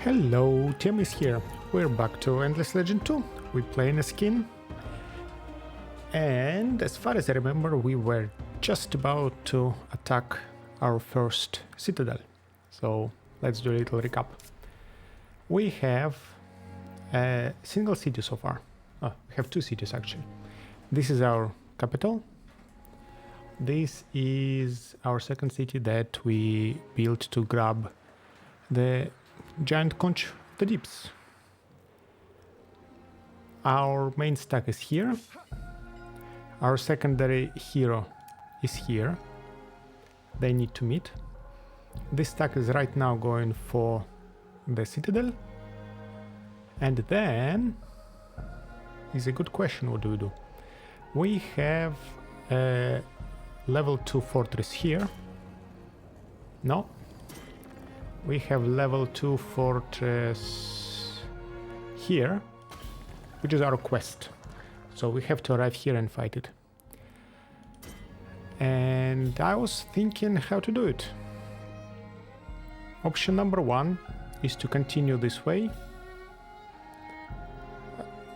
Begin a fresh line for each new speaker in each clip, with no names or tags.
Hello, Tim is here. We're back to Endless Legend 2. We play in a skin. And as far as I remember, we were just about to attack our first Citadel. So let's do a little recap. We have a single city so far. Oh, we have two cities actually. This is our capital. This is our second city that we built to grab the Giant Conch, the deeps. Our main stack is here. Our secondary hero is here. They need to meet. This stack is right now going for the Citadel. And then is a good question, what do we do? We have a level 2 fortress here. No. We have level 2 fortress here, which is our quest. So we have to arrive here and fight it. And I was thinking how to do it. Option number 1 is to continue this way,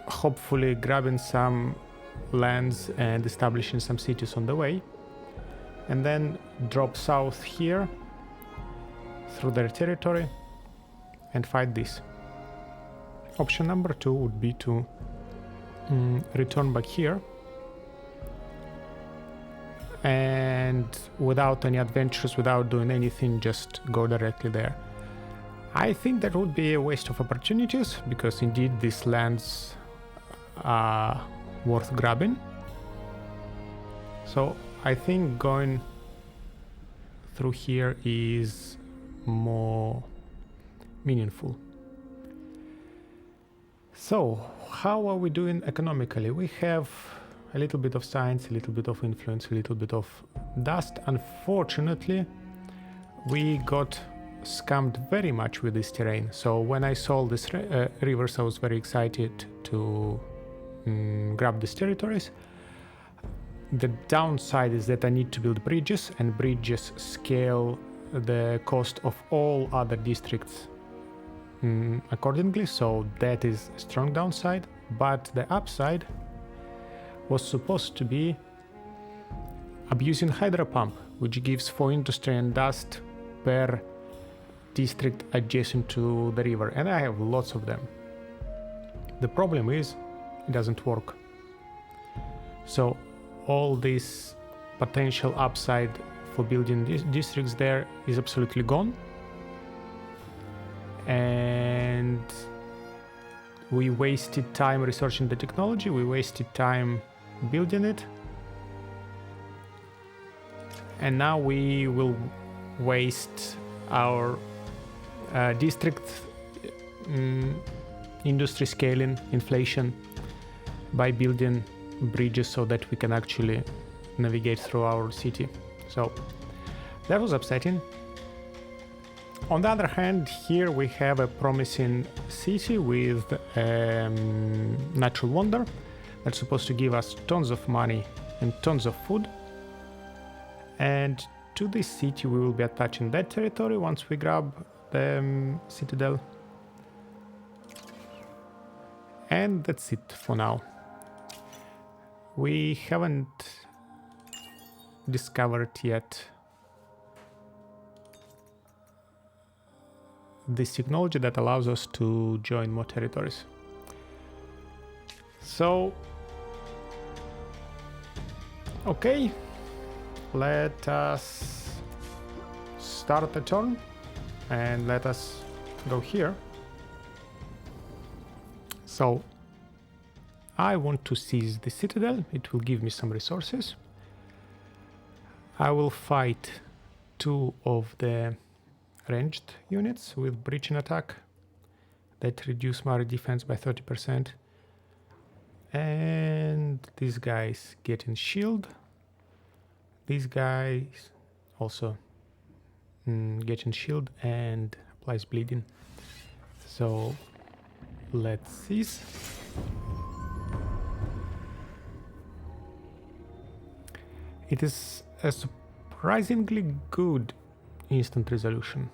hopefully grabbing some lands and establishing some cities on the way, and then drop south here through their territory and fight this. Option number 2 would be to return back here and without any adventures, without doing anything, just go directly there. I think that would be a waste of opportunities because indeed these lands are worth grabbing. So I think going through here is more meaningful. So how are we doing economically? We have a little bit of science, a little bit of influence, a little bit of dust. Unfortunately, we got scammed very much with this terrain. So when I saw this rivers, I was very excited to grab these territories. The downside is that I need to build bridges, and bridges scale the cost of all other districts accordingly, so that is a strong downside. But the upside was supposed to be abusing Hydra Pump, which gives 4 industry and dust per district adjacent to the river, and I have lots of them. The problem is it doesn't work. So all this potential upside for building these districts there is absolutely gone, and we wasted time researching the technology, we wasted time building it, and now we will waste our district industry scaling, inflation, by building bridges so that we can actually navigate through our city. So that was upsetting. On the other hand, here we have a promising city with natural wonder that's supposed to give us tons of money and tons of food. And to this city we will be attaching that territory once we grab the Citadel. And that's it for now. We haven't discovered yet this technology that allows us to join more territories. So, okay, let us start the turn and let us go here. So I want to seize the Citadel. It will give me some resources. I will fight 2 of the ranged units with breaching attack that reduce my defense by 30%. And these guys get in shield. These guys also get in shield and applies bleeding. So let's seize. It is a surprisingly good instant resolution.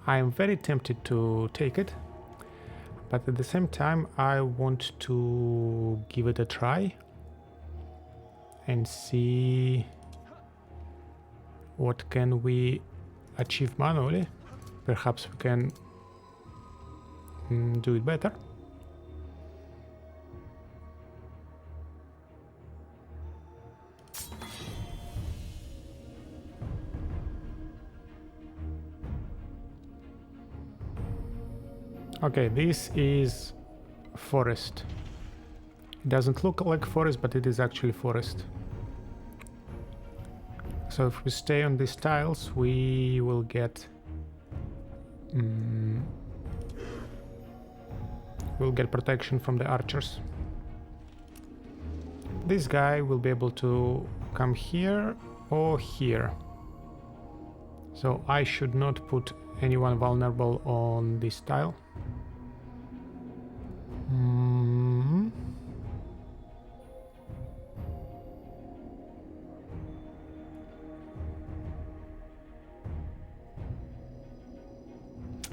I am very tempted to take it, but at the same time I want to give it a try and see what can we achieve manually. Perhaps we can do it better. Okay, this is forest. It doesn't look like forest, but it is actually forest. So if we stay on these tiles, we will get we'll get protection from the archers. This guy will be able to come here or here. So I should not put anyone vulnerable on this tile.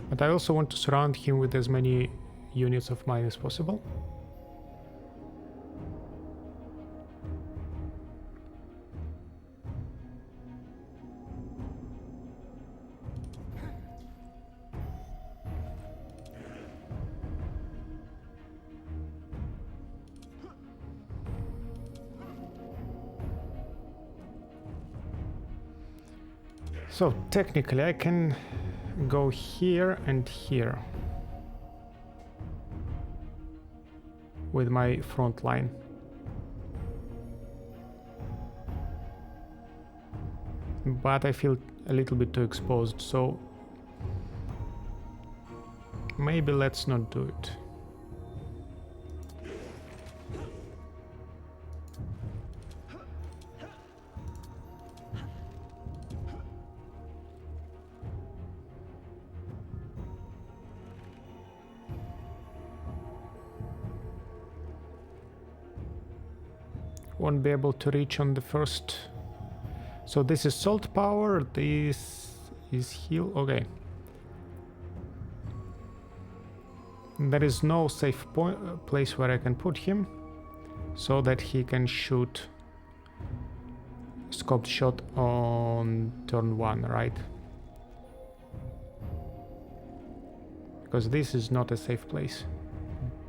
But I also want to surround him with as many units of mine as possible. So technically I can go here and here with my front line. But I feel a little bit too exposed, so maybe let's not do it. Won't be able to reach on the first. So this is salt power, this is heal. Okay. There is no safe place where I can put him so that he can shoot scoped shot on turn 1, right? Because this is not a safe place.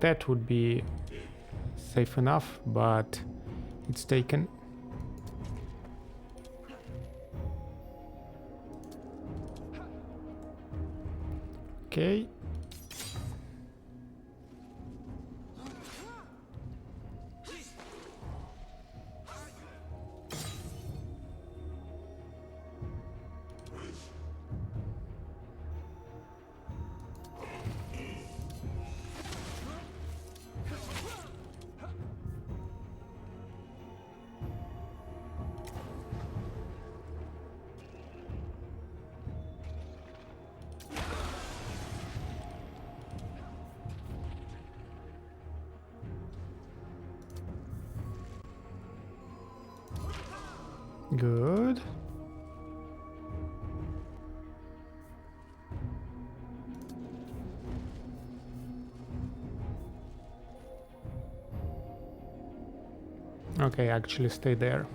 That would be safe enough, but it's taken. Okay. Good. Okay, actually stay there.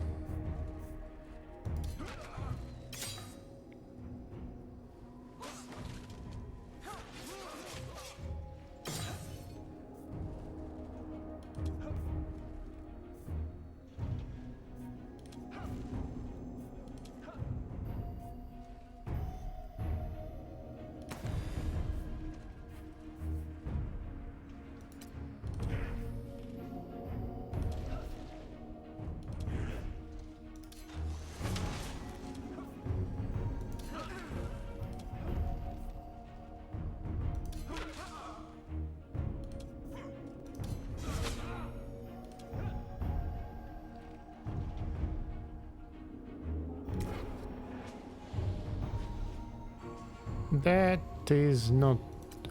That is not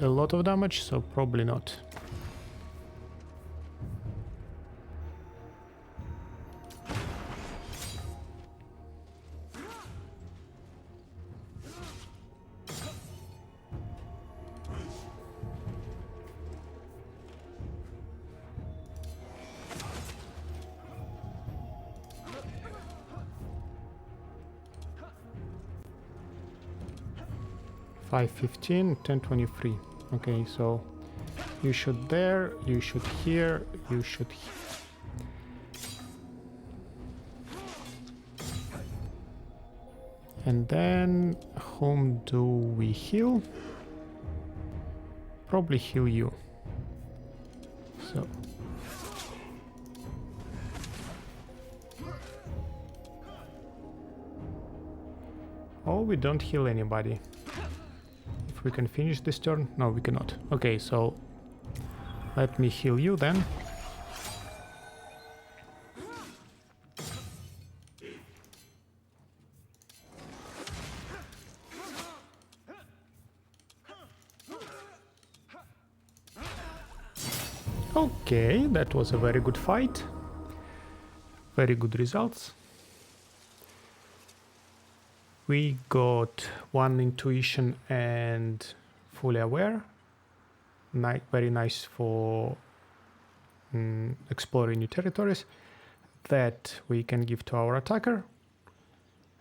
a lot of damage, so probably not. 5, 15, 10, 23. Okay, so you shoot there, you shoot here, you shoot here. And then, whom do we heal? Probably heal you. So. Oh, we don't heal anybody. If we can finish this turn? No, we cannot. Okay, so let me heal you then. Okay, that was a very good fight. Very good results. We got 1 intuition and fully aware. Very nice for exploring new territories. That we can give to our attacker.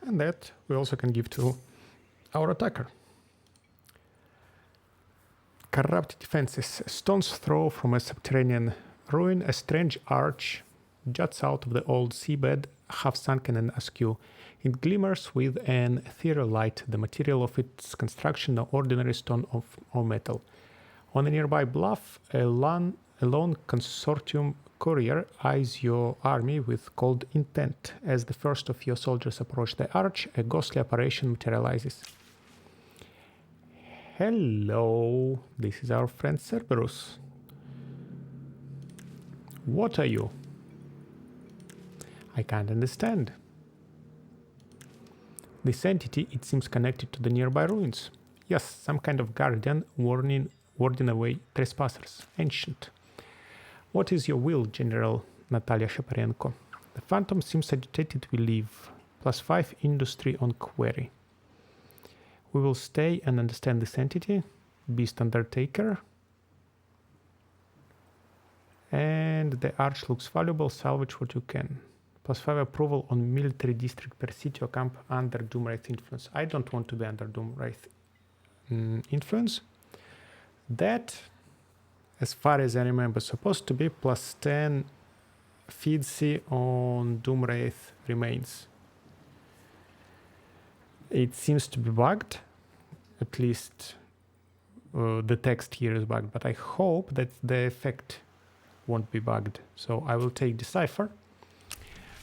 And that we also can give to our attacker. Corrupt defenses. A stone's throw from a subterranean ruin. A strange arch juts out of the old seabed, half sunken and askew. It glimmers with an ethereal light, the material of its construction no ordinary stone or metal. On a nearby bluff, a lone Consortium courier eyes your army with cold intent. As the first of your soldiers approach the arch, a ghostly apparition materializes. Hello, this is our friend Cerberus. What are you? I can't understand. This entity, it seems connected to the nearby ruins. Yes, some kind of guardian warding away trespassers. Ancient. What is your will, General Natalia Shaparenko? The phantom seems agitated. We leave. +5 industry on query. We will stay and understand this entity. Beast Undertaker. And the arch looks valuable. Salvage what you can. +5 approval on military district per city or camp under Doomwraith influence. I don't want to be under Doomwraith influence. That, as far as I remember, supposed to be +10 feedsy on Doomwraith remains. It seems to be bugged. At least the text here is bugged, but I hope that the effect won't be bugged. So I will take Decipher.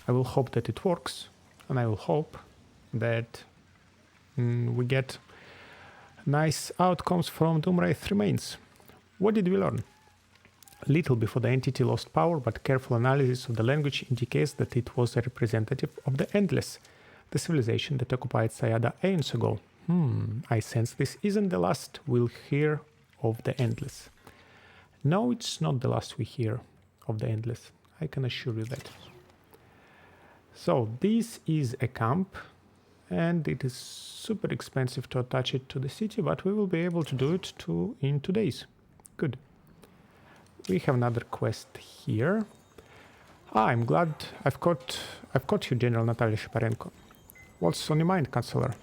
I will hope that it works, and I will hope that we get nice outcomes from Doomwraith remains. What did we learn? Little before the entity lost power, but careful analysis of the language indicates that it was a representative of the Endless, the civilization that occupied Sayada aeons ago. I sense this isn't the last we'll hear of the Endless. No, it's not the last we hear of the Endless. I can assure you that. So this is a camp, and it is super expensive to attach it to the city, but we will be able to do it in 2 days. Good. We have another quest here. I'm glad I've caught you, General Natalia Shaparenko. What's on your mind, Counselor?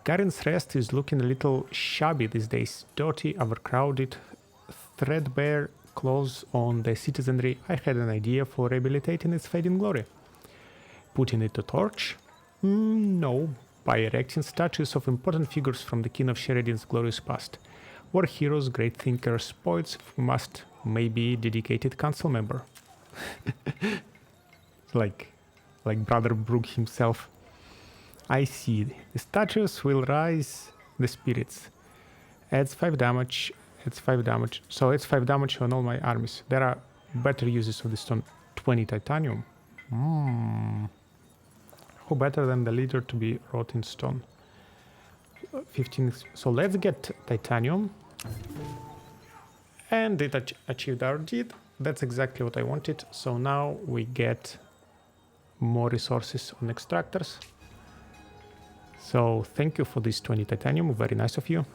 Garen's Rest is looking a little shabby these days. Dirty, overcrowded, threadbare clothes on the citizenry. I had an idea for rehabilitating its fading glory. Putting it to torch? No. By erecting statues of important figures from the Kin of Sheredyn's glorious past. War heroes, great thinkers, poets, if we must, maybe dedicated council member. like Brother Brook himself. I see. The statues will raise the spirits. Adds 5 damage. So it's 5 damage on all my armies. There are better uses of the stone. 20 titanium. Who better than the leader to be wrought in stone? 15. So let's get titanium. And it achieved our deed. That's exactly what I wanted. So now we get more resources on extractors. So thank you for this 20 titanium. Very nice of you.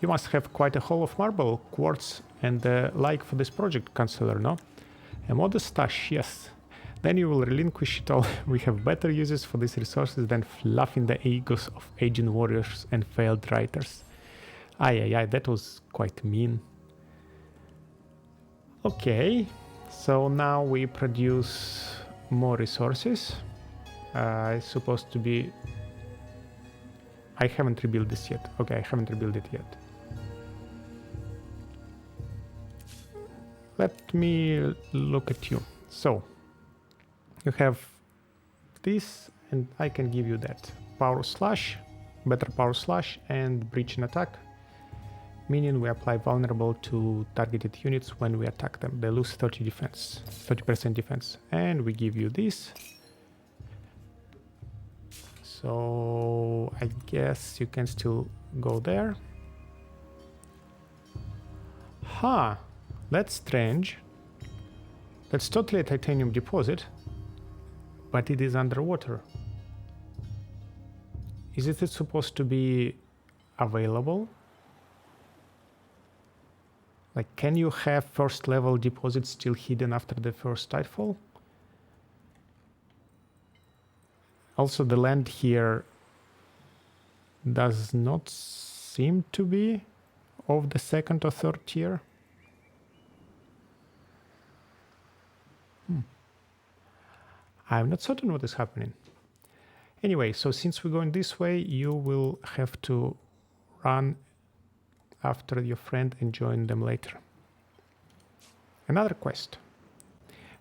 You must have quite a haul of marble, quartz, and the like for this project, Counselor, no? A modest stash, yes. Then you will relinquish it all. We have better uses for these resources than fluffing the egos of aging warriors and failed writers. Aye, that was quite mean. Okay, so now we produce more resources. It's supposed to be... I haven't rebuilt this yet. Okay, I haven't rebuilt it yet. Let me look at you. So, you have this, and I can give you that. Power slash, better power slash, and breach and attack. Meaning we apply vulnerable to targeted units when we attack them. They lose 30% defense. And we give you this. So I guess you can still go there. Huh, that's strange. That's totally a titanium deposit, but it is underwater. Is it supposed to be available? Like, can you have first level deposits still hidden after the first Tidefall? Also, the land here does not seem to be of the second or third tier. I'm not certain what is happening. Anyway, so since we're going this way, you will have to run after your friend and join them later. Another quest.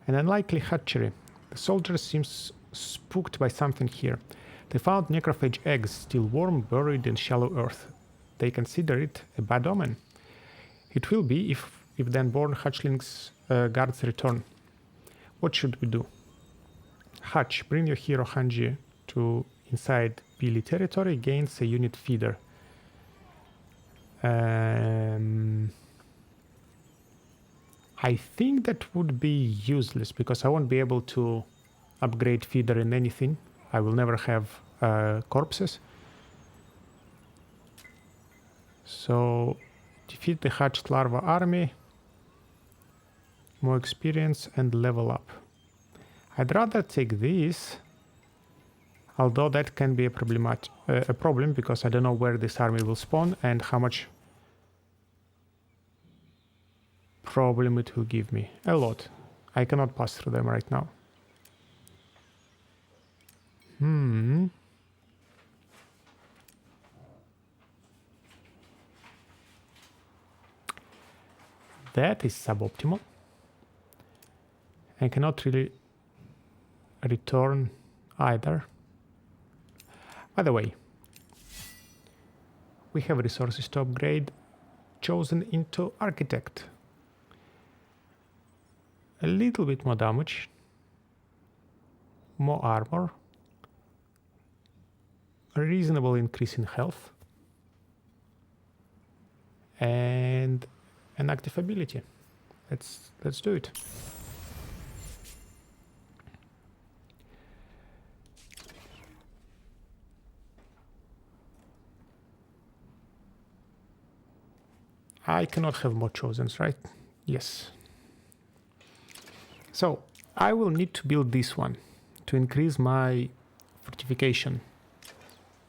An unlikely hatchery. The soldiers seem spooked by something here. They found necrophage eggs still warm, buried in shallow earth. They consider it a bad omen. It will be if the unborn hatchlings guards return. What should we do? Hatch, bring your hero Hanji to inside Billy territory, gains a unit feeder. I think that would be useless because I won't be able to upgrade feeder in anything. I will never have corpses. So defeat the hatched larva army, more experience and level up. I'd rather take this, although that can be a problem because I don't know where this army will spawn and how much problem it will give me. A lot. I cannot pass through them right now. That is suboptimal. I cannot really return either. By the way, we have resources to upgrade. Chosen into architect. A little bit more damage, more armor, a reasonable increase in health, and an active ability. Let's do it. I cannot have more chosens, right? Yes. So I will need to build this one to increase my fortification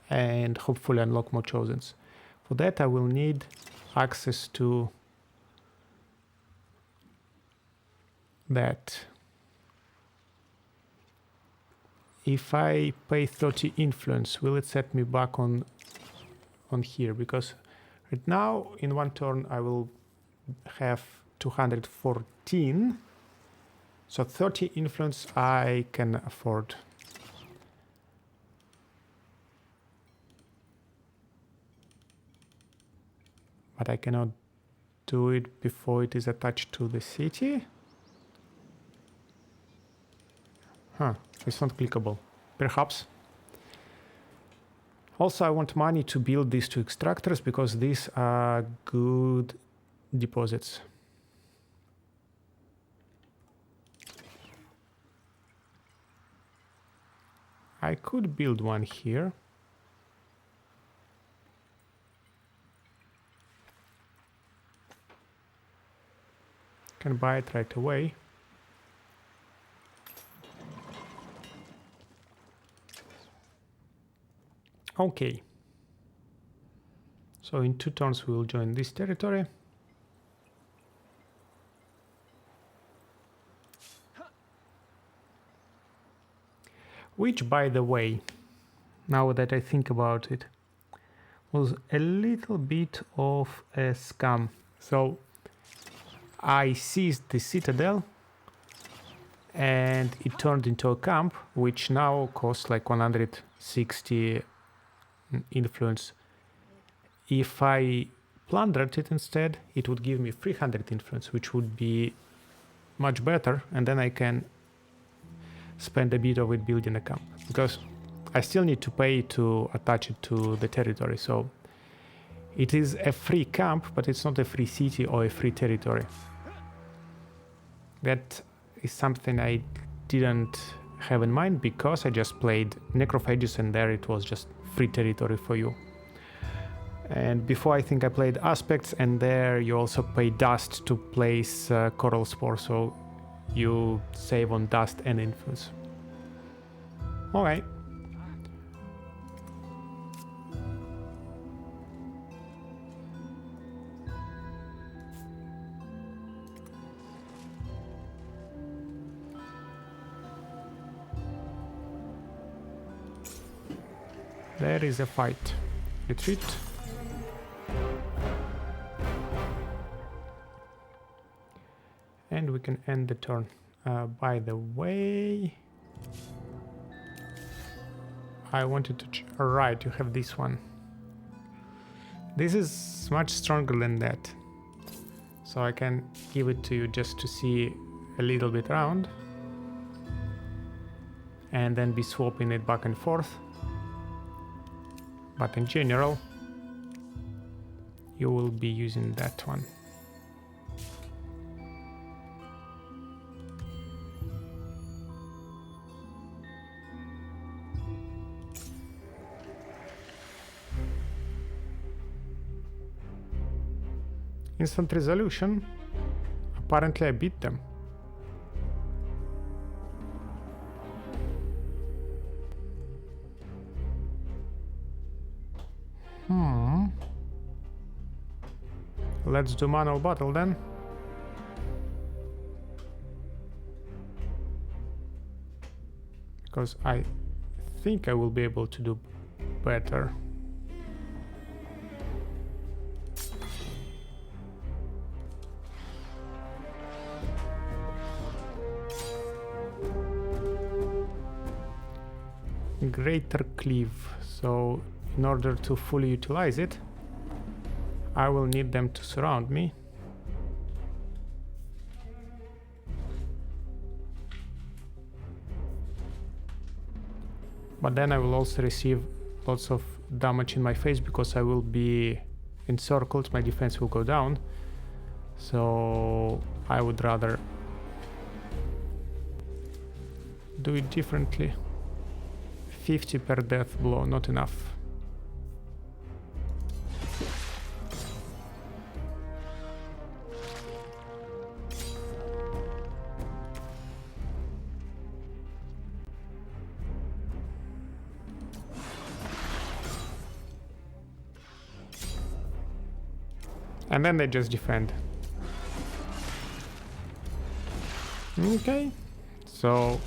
and hopefully unlock more chosens. For that I will need access to that. If I pay 30 influence, will it set me back on here? Because right now in one turn I will have 214. So 30 influence I can afford. But I cannot do it before it is attached to the city. Huh, it's not clickable. Perhaps. Also, I want money to build these two extractors because these are good deposits. I could build one here. Can buy it right away. Okay. So So in 2 turns we will join this territory. Which, by the way, now that I think about it, was a little bit of a scam. So I seized the Citadel and it turned into a camp, which now costs like 160 influence. If I plundered it instead, it would give me 300 influence, which would be much better, and then I can spend a bit of it building a camp, because I still need to pay to attach it to the territory. So it is a free camp, but it's not a free city or a free territory. That is something I didn't have in mind, because I just played Necrophages and there it was just free territory for you. And before, I think I played Aspects, and there you also pay dust to place Coral Spore, so you save on dust and influence. Okay. There is a fight. Retreat. And we can end the turn. By the way, I wanted to... Right, you have this one. This is much stronger than that. So I can give it to you just to see a little bit around. And then be swapping it back and forth. But in general, you will be using that one. Instant resolution. Apparently I beat them. Let's do manual battle then. Because I think I will be able to do better. Greater cleave. So in order to fully utilize it, I will need them to surround me. But then I will also receive lots of damage in my face because I will be encircled, my defense will go down. So I would rather do it differently. 50 per death blow, not enough. And then they just defend. Okay, so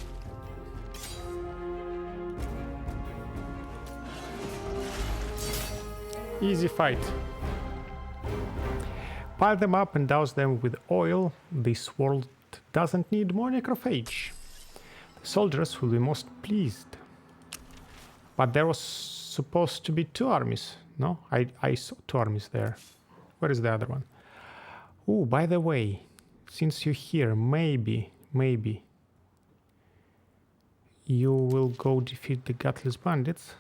easy fight. Pile them up and douse them with oil. This world doesn't need more necrophage. The soldiers will be most pleased. But there was supposed to be 2 armies. No, I saw 2 armies there. Where is the other one? Oh, by the way, since you're here, maybe you will go defeat the Gutless Bandits.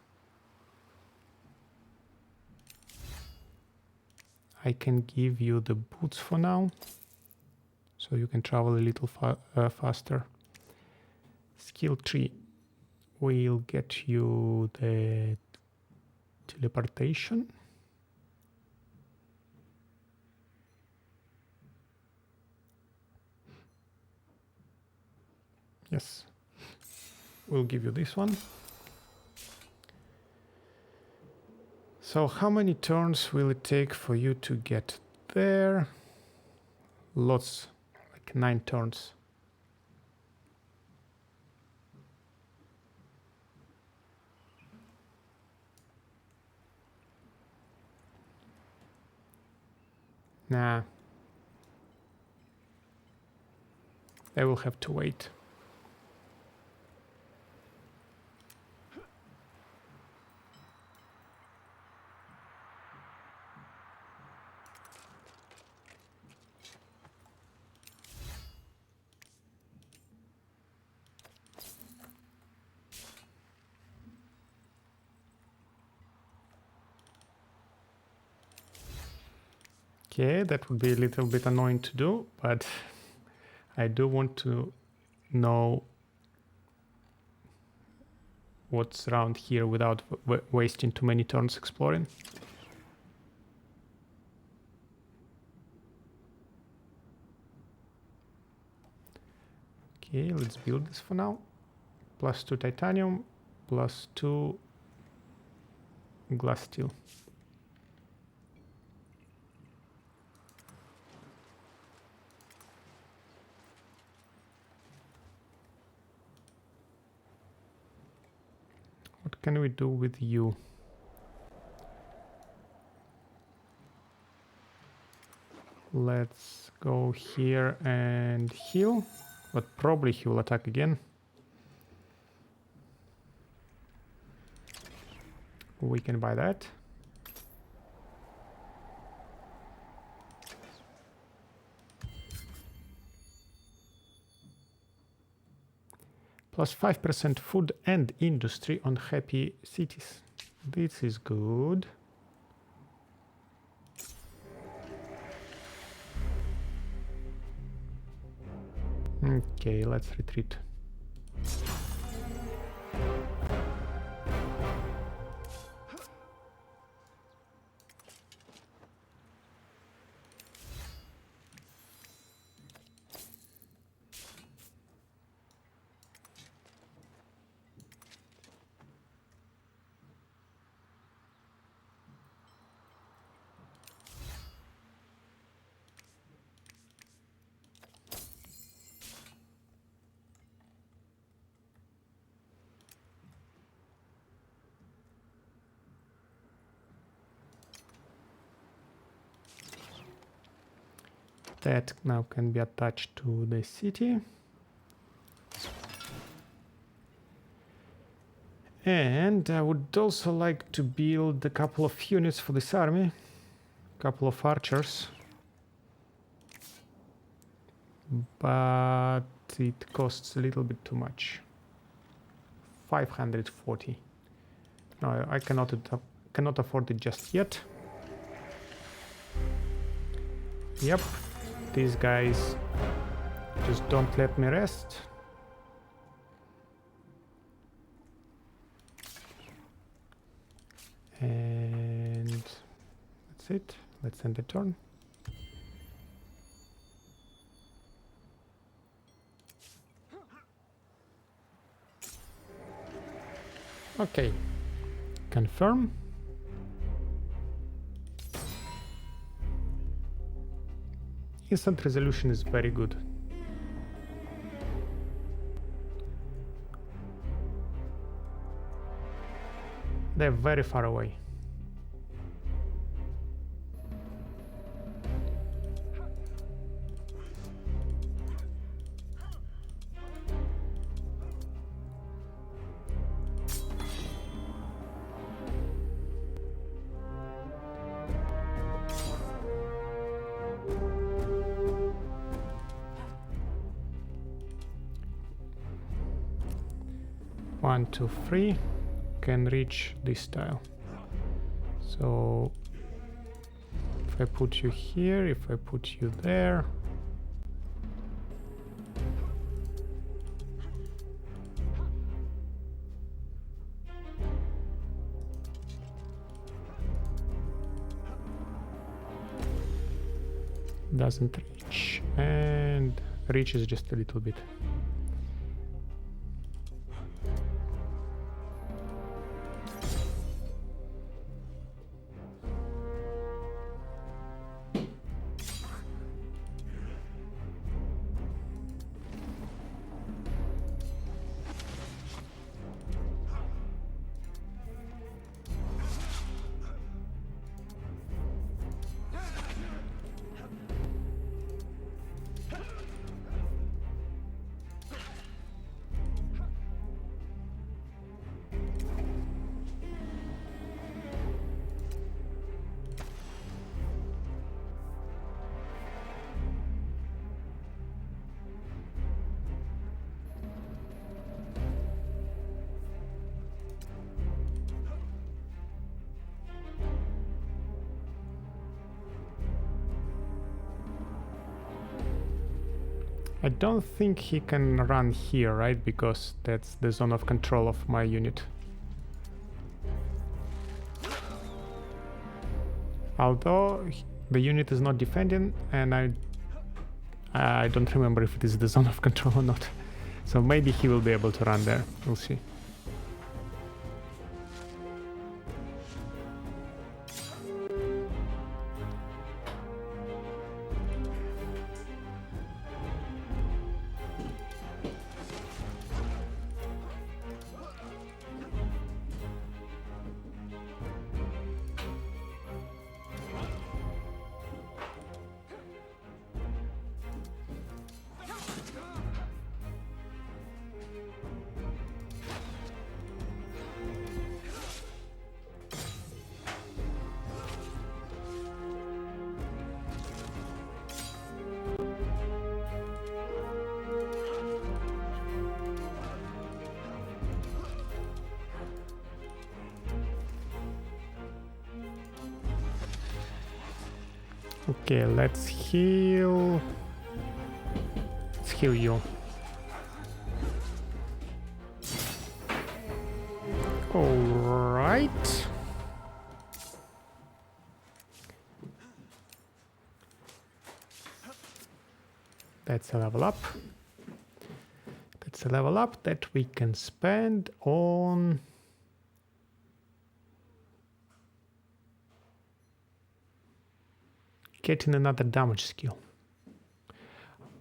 I can give you the boots for now, so you can travel a little faster. Skill 3 will get you the teleportation. Yes, we'll give you this one. So how many turns will it take for you to get there? Lots, like 9 turns. Nah. I will have to wait. Okay, that would be a little bit annoying to do, but I do want to know what's around here without wasting too many turns exploring. Okay, let's build this for now. +2 titanium, +2 glass steel. What can we do with you? Let's go here and heal, but probably he will attack again. We can buy that. +5% food and industry on happy cities. This is good. Okay, let's retreat. That now can be attached to the city. And I would also like to build a couple of units for this army. A couple of archers. But it costs a little bit too much. 540. No, I cannot afford it just yet. Yep. These guys just don't let me rest. And that's it. Let's end the turn. Okay. Confirm. Instant resolution is very good. They're very far away. One, two, three can reach this tile. So if I put you here, if I put you there, doesn't reach, and reaches just a little bit. I don't think he can run here, right? Because that's the zone of control of my unit. Although the unit is not defending, and I don't remember if it is the zone of control or not. So maybe he will be able to run there. We'll see. Okay, let's heal. Let's heal you. Alright. That's a level up. That's a level up that we can spend on getting another damage skill.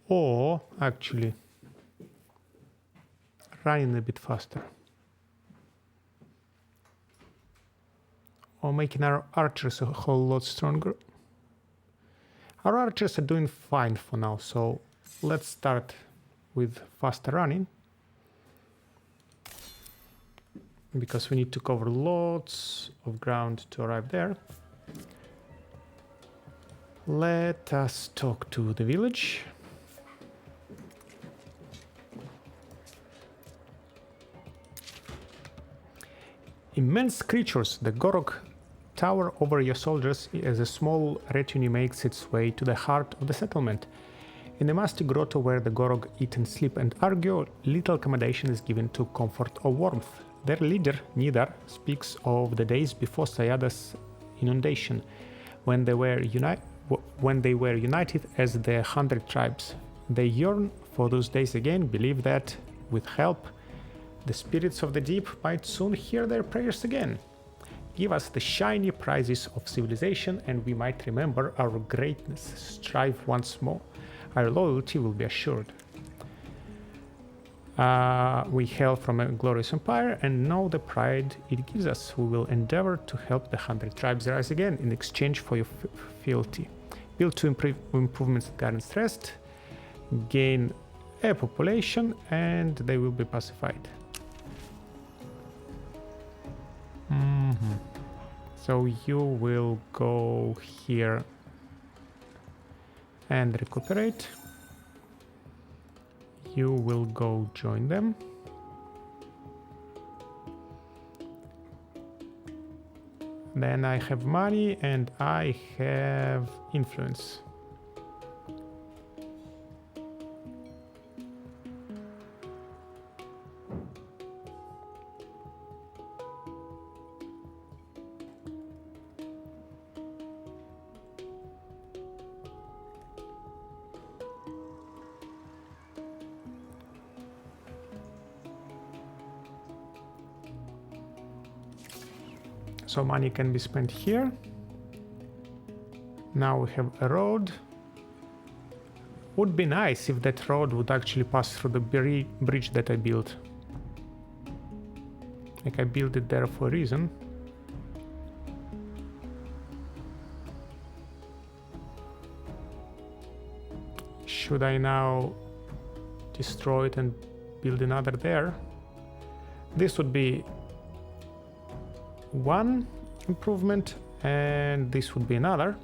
Or actually running a bit faster. Or making our archers a whole lot stronger. Our archers are doing fine for now, so let's start with faster running. Because we need to cover lots of ground to arrive there. Let us talk to the village. Immense creatures, the Gorog tower over your soldiers as a small retinue makes its way to the heart of the settlement. In the musty grotto where the Gorog eat and sleep and argue, little accommodation is given to comfort or warmth. Their leader, Nidar, speaks of the days before Sayada's inundation, when they were united as the 100 tribes. They yearn for those days again, believe that, with help, the spirits of the deep might soon hear their prayers again. Give us the shiny prizes of civilization and we might remember our greatness, strive once more. Our loyalty will be assured. We hail from a glorious empire and know the pride it gives us. We will endeavor to help the 100 tribes rise again in exchange for your fealty. Build to improvements at Garden's Rest, gain a population, and they will be pacified. So you will go here and recuperate. You will go join them. Then I have money and I have influence. So money can be spent here. Now we have a road. Would be nice if that road would actually pass through the bridge that I built. Like I built it there for a reason. Should I now destroy it and build another there? This would be one improvement and this would be another.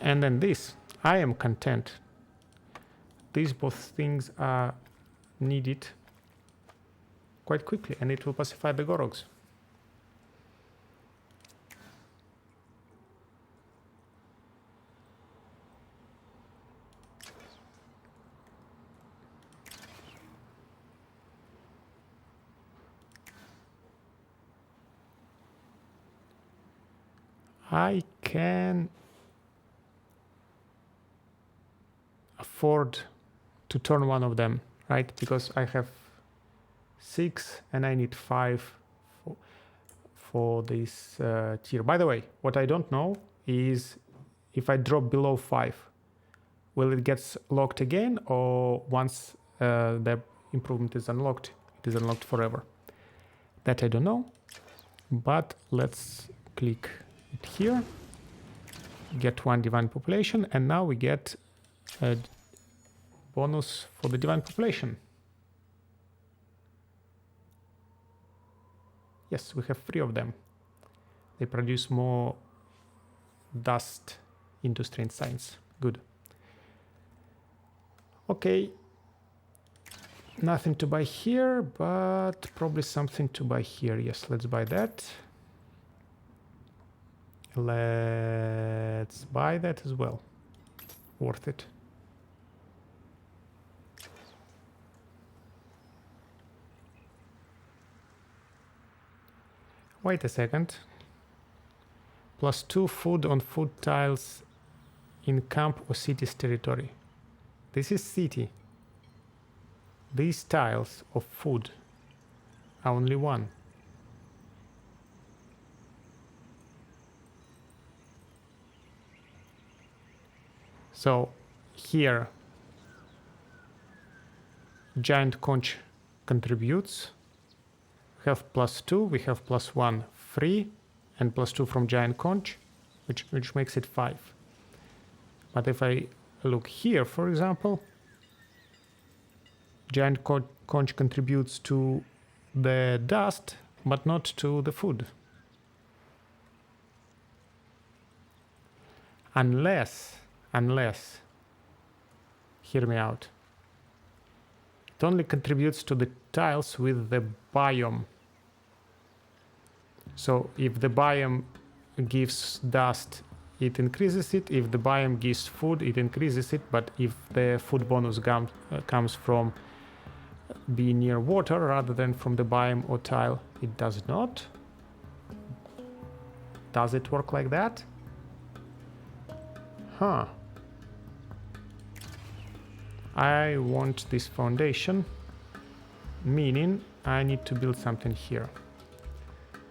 And then this, I am content. These both things are needed quite quickly and it will pacify the Gorogs. I can afford to turn one of them, right? Because I have 6 and I need 5 for this tier. By the way, what I don't know is if I drop below 5, will it get locked again, or once the improvement is unlocked, it is unlocked forever? That I don't know, but let's click it here, get 1 divine population, and now we get a bonus for the divine population. Yes, we have 3 of them. They produce more dust industry and science. Good. Okay. Nothing to buy here, but probably something to buy here. Yes, let's buy that. Let's buy that as well. Worth it. Wait a second. +2 food on food tiles in camp or city's territory. This is city. These tiles of food are only 1. So here Giant Conch contributes. We have +2, we have +1 free, and +2 from Giant Conch, which makes it 5. But if I look here, for example, Giant Conch contributes to the dust, but not to the food. Unless, hear me out, it only contributes to the tiles with the biome. So if the biome gives dust, it increases it. If the biome gives food, it increases it. But if the food bonus comes from being near water rather than from the biome or tile, it does not. Does it work like that? Huh. I want this foundation, meaning I need to build something here.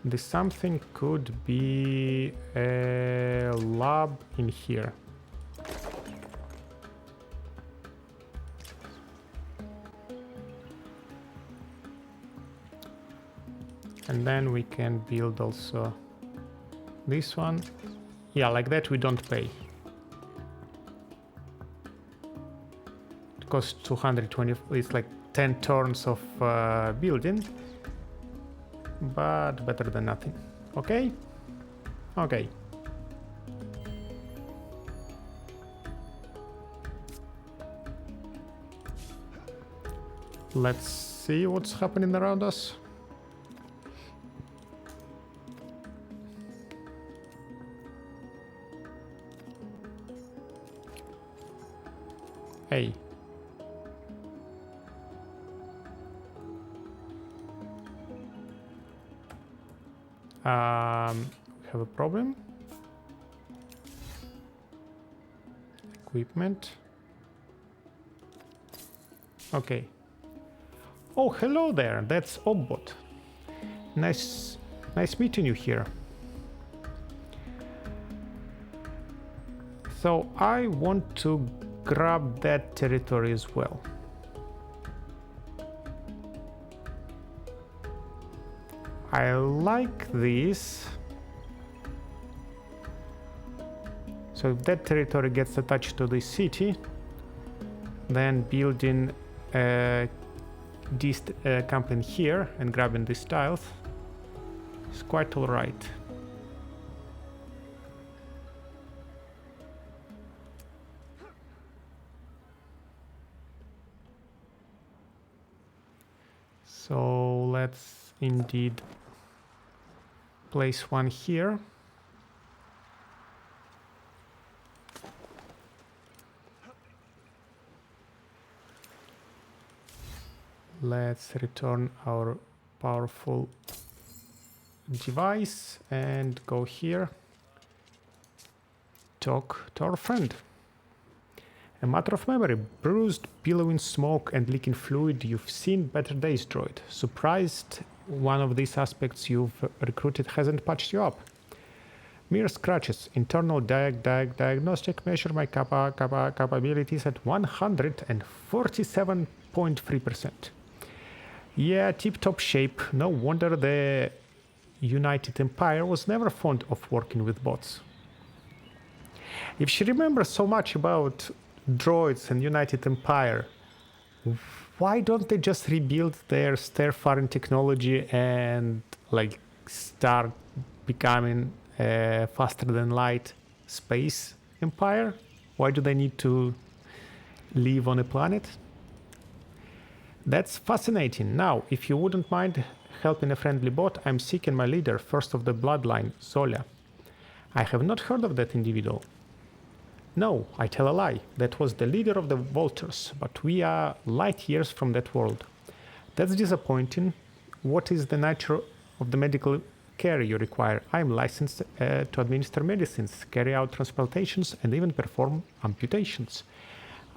This something could be a lab in here. And then we can build also this one. Yeah, like that we don't pay. It costs 220, it's like 10 turns of building. But better than nothing. Okay? Okay. Let's see what's happening around us. Hey. We have a problem. Equipment. Okay. Oh, hello there. That's Opbot. Nice meeting you here. So I want to grab that territory as well. I like this. So if that territory gets attached to the city, then building this company here and grabbing these tiles is quite alright. So let's indeed place one here. Let's return our powerful device and go here. talk to our friend. A matter of memory, bruised, billowing smoke and leaking fluid, you've seen better days, droid. Surprised one of these aspects you've recruited hasn't patched you up. Mere scratches. Internal diagnostic measure my capabilities at 147.3%. Yeah, tip-top shape. No wonder the United Empire was never fond of working with bots. If she remembers so much about droids and United Empire, why don't they just rebuild their starfaring technology and like start becoming a faster than light space empire? Why do they need to live on a planet? That's fascinating. Now, if you wouldn't mind helping a friendly bot, I'm seeking my leader, first of the bloodline, Zola. I have not heard of that individual. No, I tell a lie. That was the leader of the Vultures, but we are light years from that world. That's disappointing. What is the nature of the medical care you require? I am licensed to administer medicines, carry out transplantations, and even perform amputations.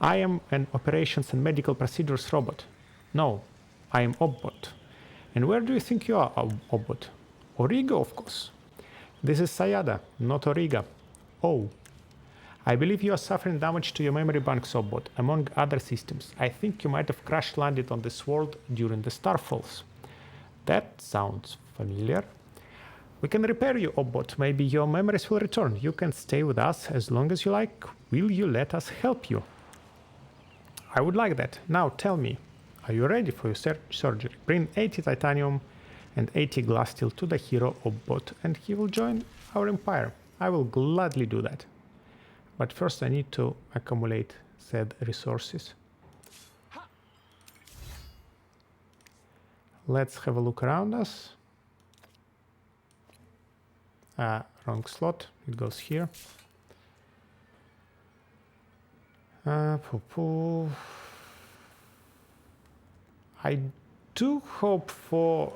I am an operations and medical procedures robot. No, I am Opbot. And where do you think you are, Opbot? Origa, of course. This is Sayada, not Origa. Oh. I believe you are suffering damage to your memory banks, Opbot, among other systems. I think you might have crash-landed on this world during the Starfalls. That sounds familiar. We can repair you, Opbot. Maybe your memories will return. You can stay with us as long as you like. Will you let us help you? I would like that. Now tell me, are you ready for your surgery? Bring 80 titanium and 80 glass steel to the hero Opbot, and he will join our empire. I will gladly do that. But first I need to accumulate said resources. Let's have a look around us. Wrong slot. It goes here. I do hope for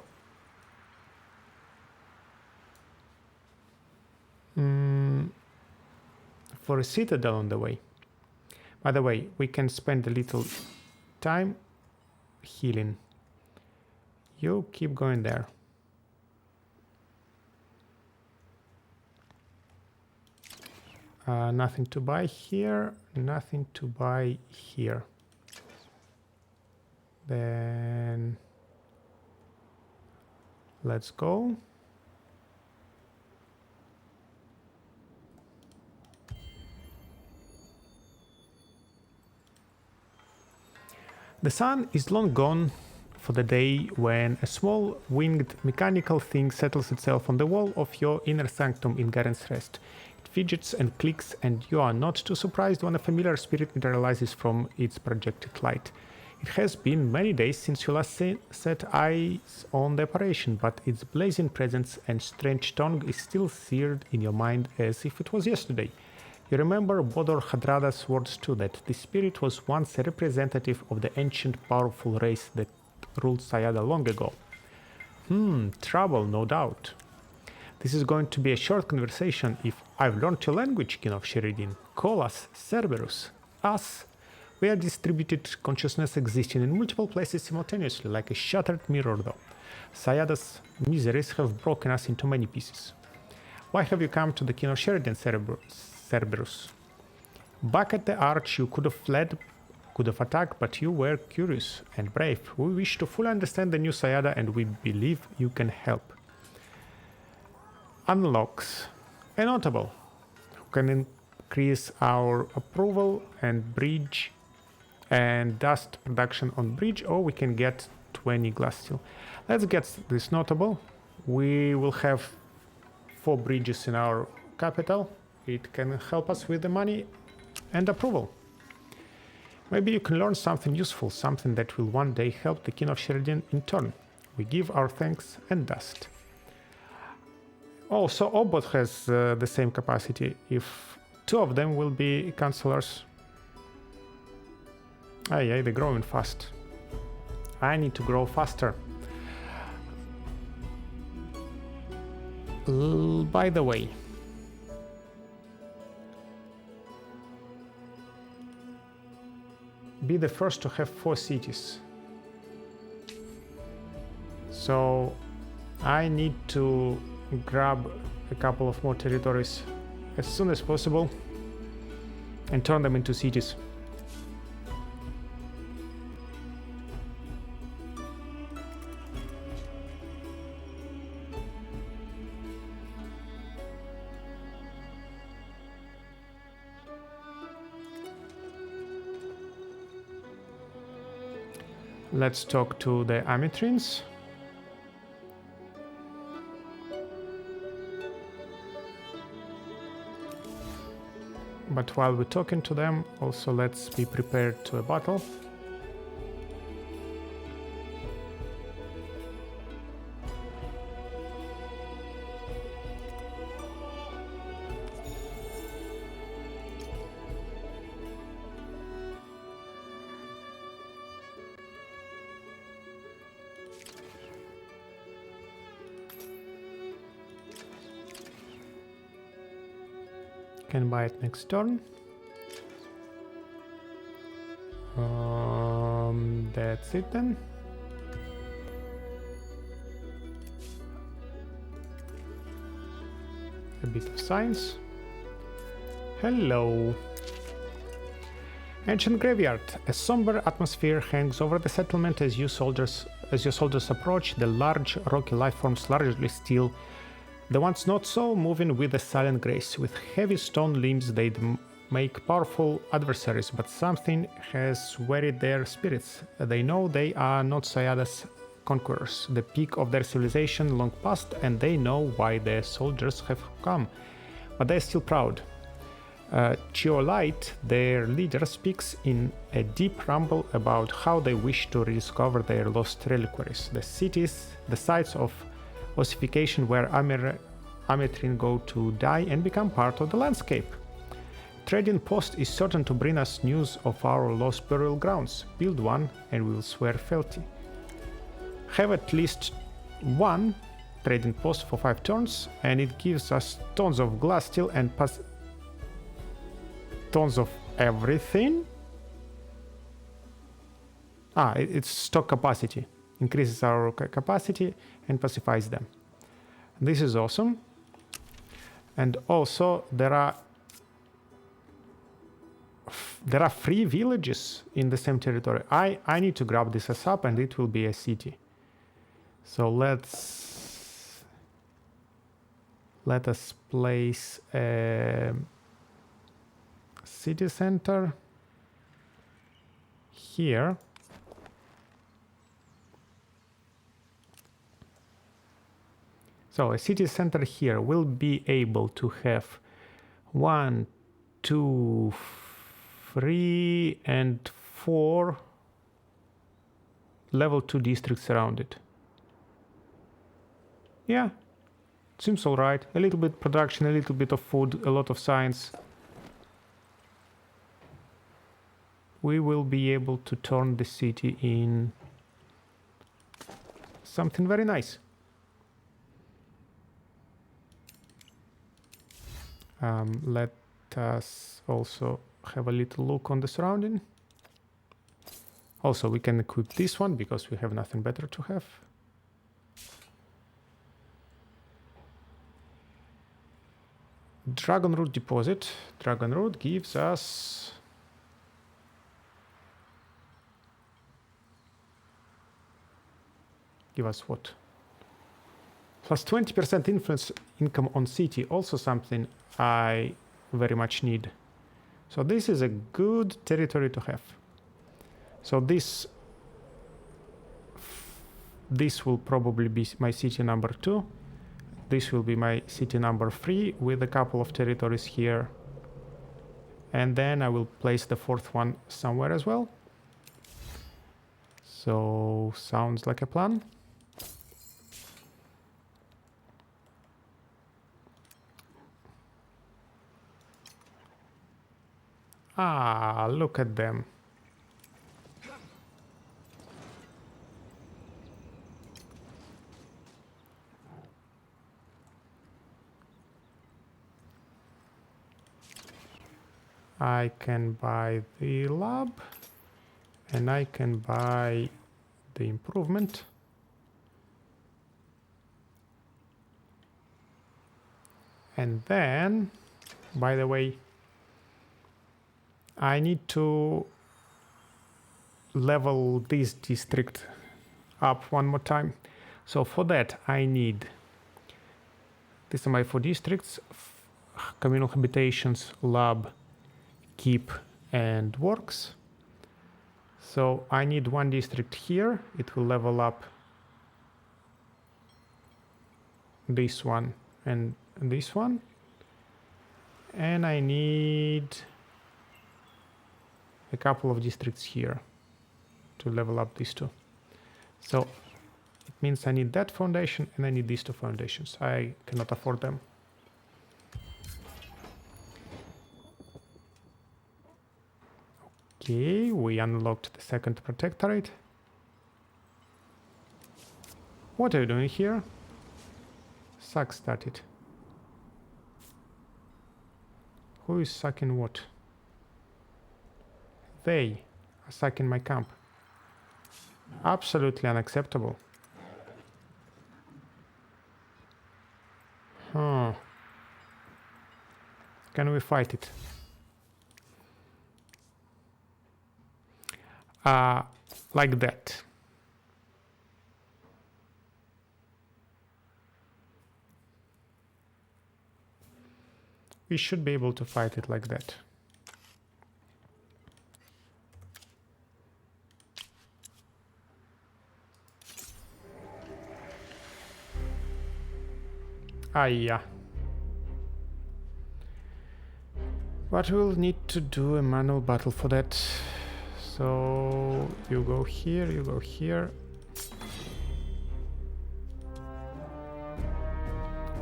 a Citadel on the way. By the way, we can spend a little time healing. You keep going there. Nothing to buy here, nothing to buy here. Then let's go. The sun is long gone for the day when a small winged mechanical thing settles itself on the wall of your inner sanctum in Garen's Rest. It fidgets and clicks, and you are not too surprised when a familiar spirit materializes from its projected light. It has been many days since you last set eyes on the operation, but its blazing presence and strange tongue is still seared in your mind as if it was yesterday. You remember Bodor Hadrada's words too, that the spirit was once a representative of the ancient powerful race that ruled Sayada long ago. Trouble, no doubt. This is going to be a short conversation. If I've learned your language, Kin of Sheredyn, call us Cerberus. Us. We are distributed consciousness existing in multiple places simultaneously, like a shattered mirror though. Sayada's miseries have broken us into many pieces. Why have you come to the Kin of Sheredyn, Cerberus? Back at the Arch you could have fled, could have attacked, but you were curious and brave. We wish to fully understand the new Sayada, and we believe you can help. Unlocks a notable who can increase our approval and bridge and dust production on bridge, or we can get 20 glass steel. Let's get this notable. We will have 4 bridges in our capital. It can help us with the money and approval. Maybe you can learn something useful, something that will one day help the Kin of Sheredyn in turn. We give our thanks and dust. Oh, so Opbot has the same capacity. If 2 of them will be counselors. Yeah, they're growing fast. I need to grow faster. By the way, be the first to have 4 cities. So I need to grab a couple of more territories as soon as possible and turn them into cities. Let's talk to the Ametrines. But while we're talking to them, also let's be prepared to a battle. Can buy it next turn. That's it then. A bit of science. Hello. Ancient graveyard. A somber atmosphere hangs over the settlement as your soldiers approach. The large rocky lifeforms, largely steel, the ones not so, moving with a silent grace. With heavy stone limbs they'd make powerful adversaries, but something has wearied their spirits. They know they are not Sayada's conquerors, the peak of their civilization long past, and they know why their soldiers have come. But they're still proud. Chiolite, their leader, speaks in a deep rumble about how they wish to rediscover their lost reliquaries, the cities, the sites of ossification where Ametrine go to die and become part of the landscape. Trading post is certain to bring us news of our lost burial grounds. Build one and we'll swear fealty. Have at least one trading post for 5 turns, and it gives us tons of glass steel and tons of everything. It's stock capacity. Increases our capacity and pacifies them. This is awesome. And also there are free villages in the same territory. I need to grab this as up and it will be a city. So let us place a city center here. So a city center here will be able to have 1, 2, 3 and 4 level 2 districts around it. Yeah, seems alright. A little bit production, a little bit of food, a lot of science. We will be able to turn the city in something very nice. Let us also have a little look on the surrounding. Also, we can equip this one because we have nothing better to have. Dragon Root deposit. Dragon Root gives us what? Plus 20% influence income on city. Also something I very much need. So this is a good territory to have. So this will probably be my city number 2. This will be my city number 3 with a couple of territories here. And then I will place the 4th one somewhere as well. So sounds like a plan. Look at them. I can buy the lab. And I can buy the improvement. And then, by the way, I need to level this district up one more time. So for that I need, these are my 4 districts: communal habitations, lab, keep, and works. So I need 1 district here. It will level up this one and this one. And I need a couple of districts here to level up these 2. So it means I need that foundation and I need these 2 foundations. I cannot afford them. Okay, we unlocked the 2nd protectorate. What are you doing here? Suck started. Who is sucking what? They are sucking my camp. Absolutely unacceptable. Huh. Can we fight it? Like that. We should be able to fight it like that. Yeah. But we'll need to do a manual battle for that. So you go here, you go here.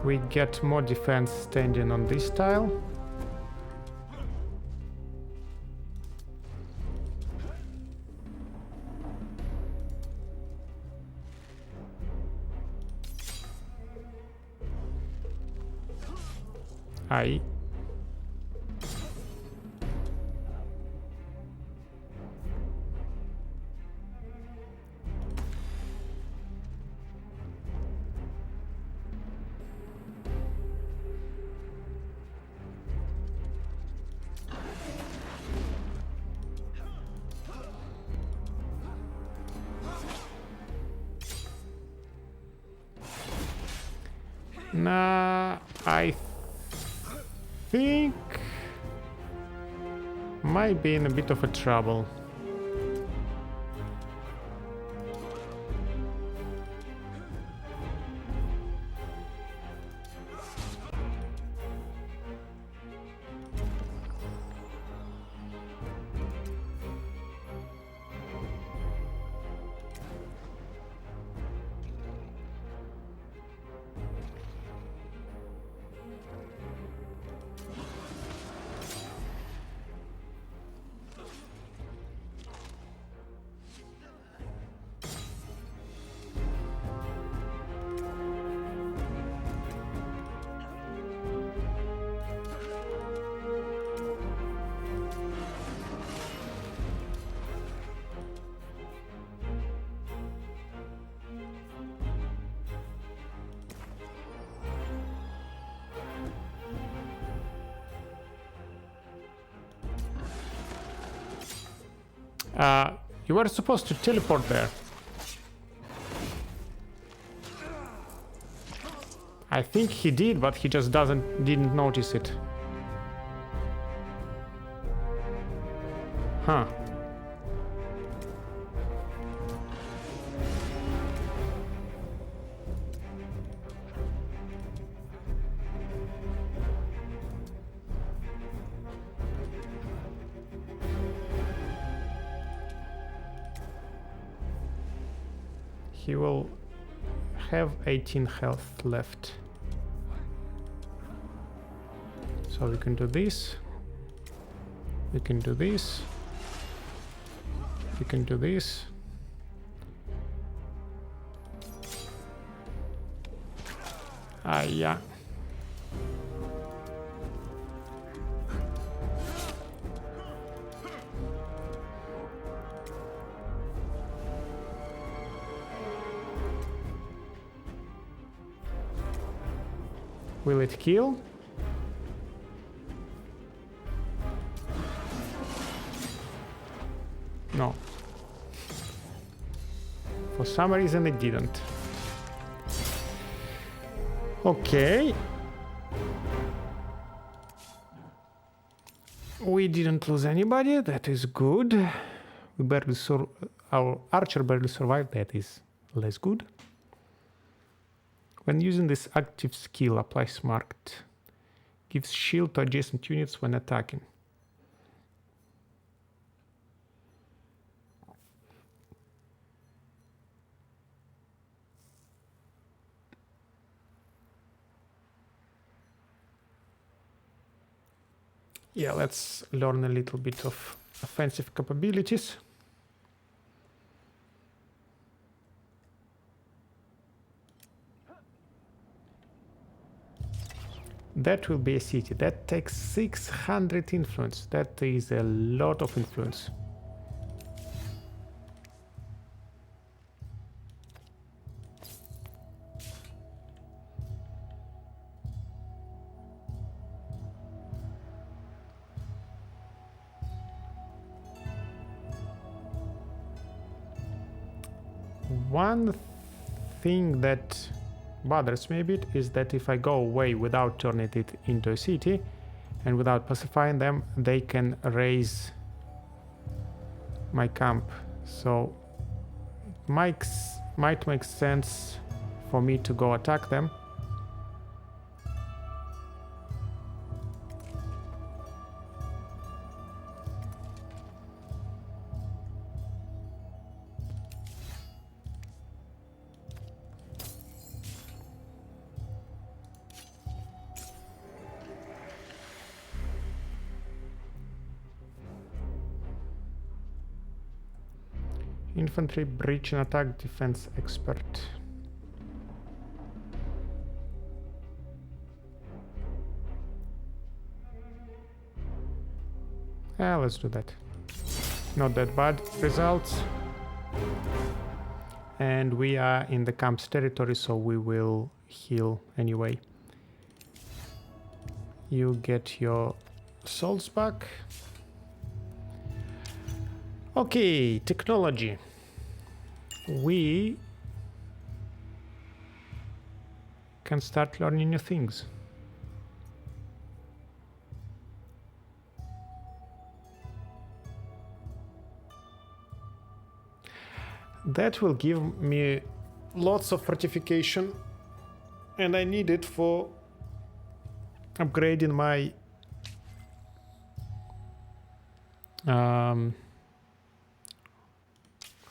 We get more defense standing on this tile. Aye. Nah, I think might be in a bit of a trouble. You were supposed to teleport there. I think he did, but he just didn't notice it. Huh. He will have 18 health left. So we can do this. We can do this. We can do this. Yeah. Will it kill? No. For some reason it didn't. Okay. We didn't lose anybody, that is good. We barely our archer barely survived, that is less good. When using this active skill, apply smart. Gives shield to adjacent units when attacking. Yeah, let's learn a little bit of offensive capabilities. That will be a city. That takes 600 influence. That is a lot of influence. One thing that bothers me a bit is that if I go away without turning it into a city and without pacifying them, they can raise my camp. So it might make sense for me to go attack them. Infantry, breach and attack defense expert. Yeah, let's do that. Not that bad results. And we are in the camp's territory, so we will heal anyway. You get your souls back. Okay, technology. We can start learning new things. That will give me lots of fortification, and I need it for upgrading my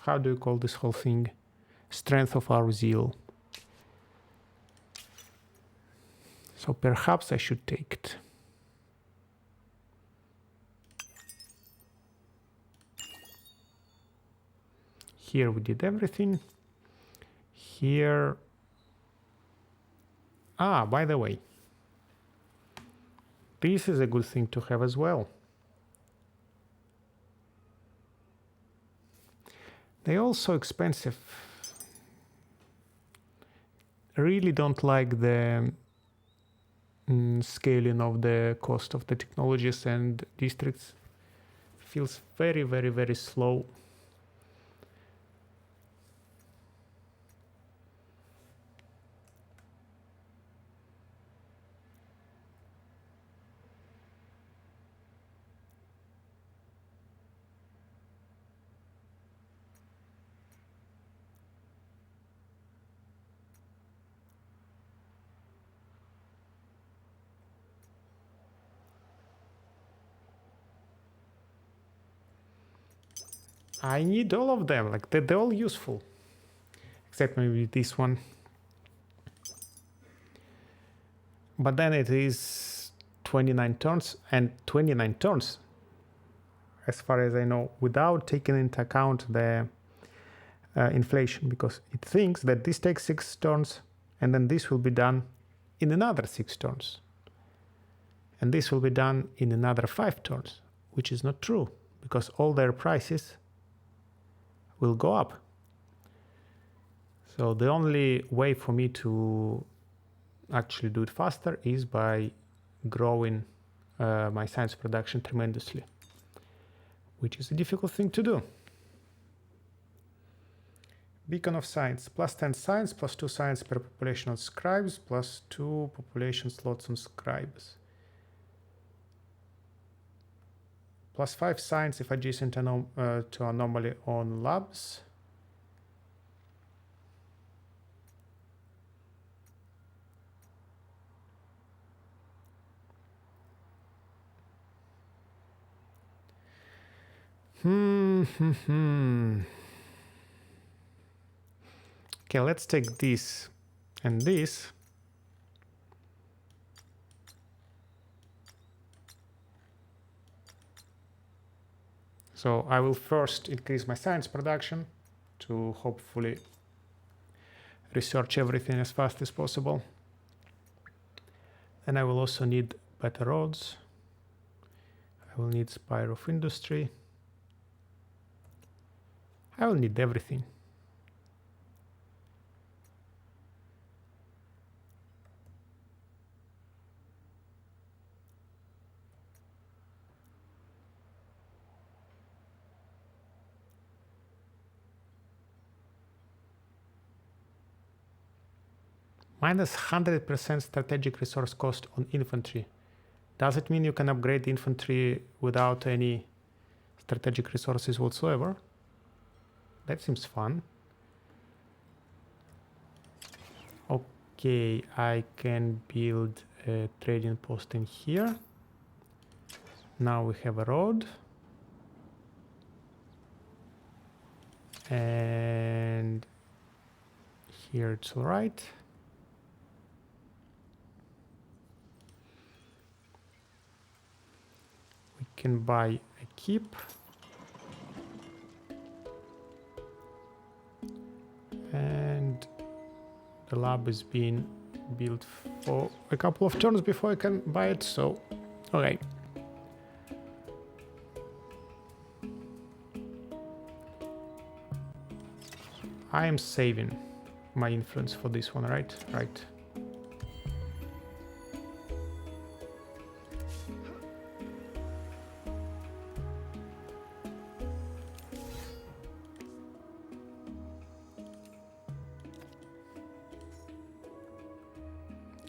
how do you call this whole thing? Strength of our zeal. So perhaps I should take it. Here we did everything. Here... Ah, by the way. This is a good thing to have as well. They're also expensive. Really don't like the scaling of the cost of the technologies and districts. Feels very, very, very slow. I need all of them, like they're all useful. Except maybe this one. But then it is 29 turns, and 29 turns, as far as I know, without taking into account the inflation, because it thinks that this takes 6 turns, and then this will be done in another 6 turns. And this will be done in another 5 turns, which is not true, because all their prices will go up. So the only way for me to actually do it faster is by growing my science production tremendously, which is a difficult thing to do. Beacon of Science, plus 10 science, plus 2 science per population on scribes, plus 2 population slots on scribes. Plus 5 science if adjacent to anomaly on labs. Okay, let's take this and this. So I will first increase my science production to hopefully research everything as fast as possible. And I will also need better roads. I will need Spire of Industry. I will need everything. Minus 100% strategic resource cost on infantry. Does it mean you can upgrade the infantry without any strategic resources whatsoever? That seems fun. Okay, I can build a trading post in here. Now we have a road. And here it's all right. We can buy a keep. And the lab is being built for a couple of turns before I can buy it, so okay. I am saving my influence for this one, right? Right.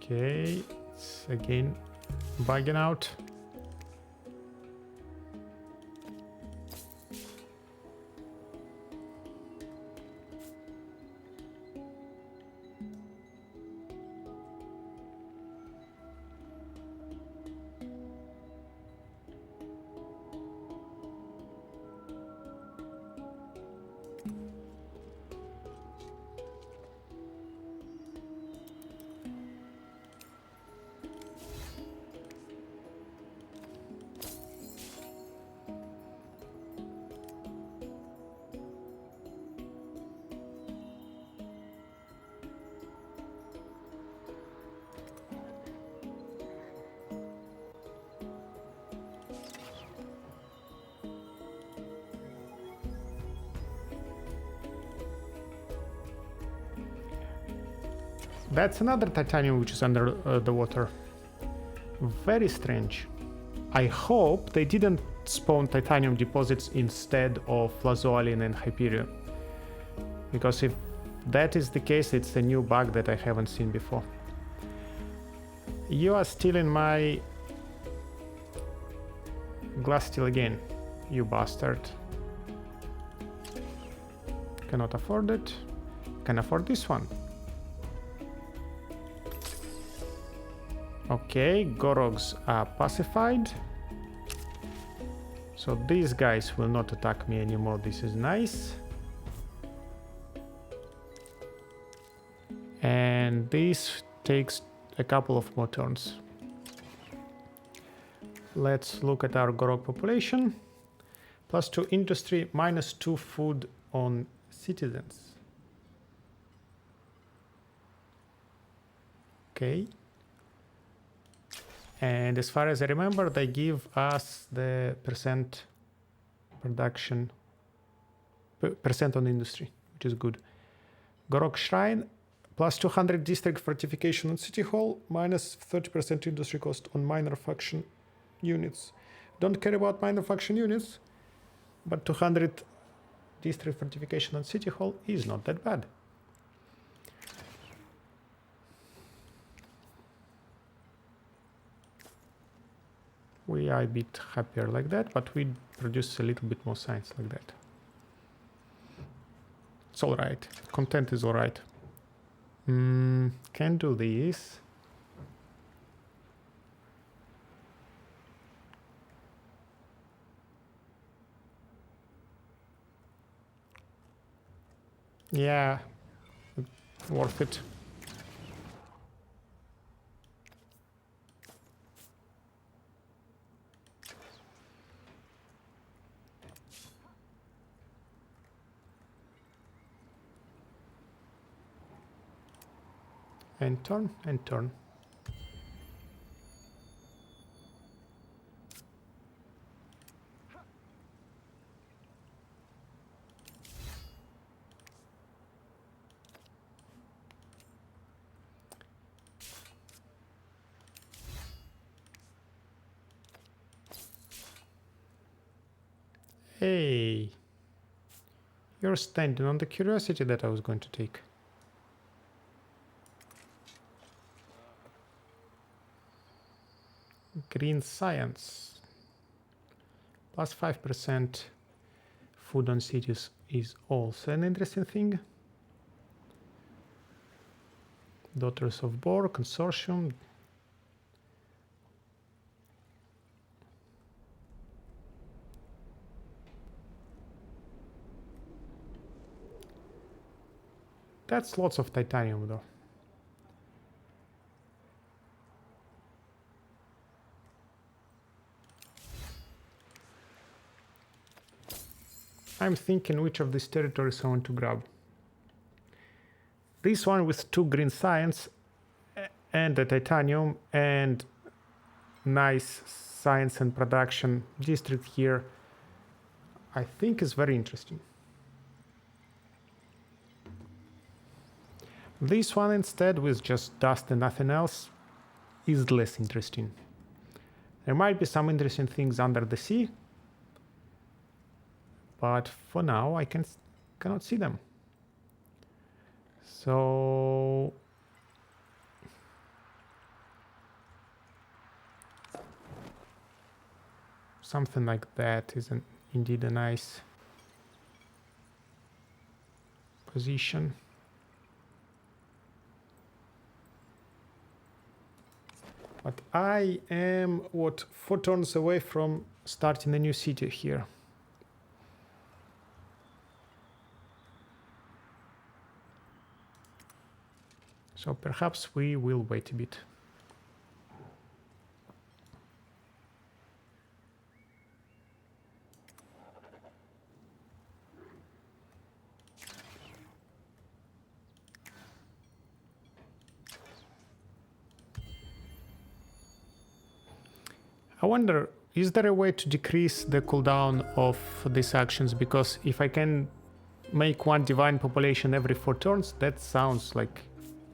Okay, it's again bugging out. That's another titanium which is under the water. Very strange. I hope they didn't spawn titanium deposits instead of Lazoalin and Hyperion. Because if that is the case, it's a new bug that I haven't seen before. You are stealing my glass steel again, you bastard. Cannot afford it. Can afford this one. Okay, Gorogs are pacified. So these guys will not attack me anymore. This is nice. And this takes a couple of more turns. Let's look at our Gorog population. +2 industry, -2 food on citizens. Okay. And as far as I remember, they give us the percent on industry, which is good. Gorog Shrine, Plus 200 district fortification on City Hall, minus 30% industry cost on minor faction units. Don't care about minor faction units, but 200 district fortification on City Hall is not that bad. We are a bit happier like that, but we produce a little bit more science like that. It's alright. Content is alright. Can do this. Yeah, worth it. And turn, and turn. Hey, you're standing on the curiosity that I was going to take. Green science. Plus 5% food on cities is also an interesting thing. Daughters of Bor, Consortium. That's lots of titanium though. I'm thinking which of these territories I want to grab. This one with 2 green science and the titanium and nice science and production district here, I think is very interesting. This one instead with just dust and nothing else is less interesting. There might be some interesting things under the sea, but for now I cannot see them. So something like that is indeed a nice position. But I am, 4 turns away from starting a new city here. So perhaps we will wait a bit. I wonder, is there a way to decrease the cooldown of these actions? Because if I can make 1 divine population every 4 turns, that sounds like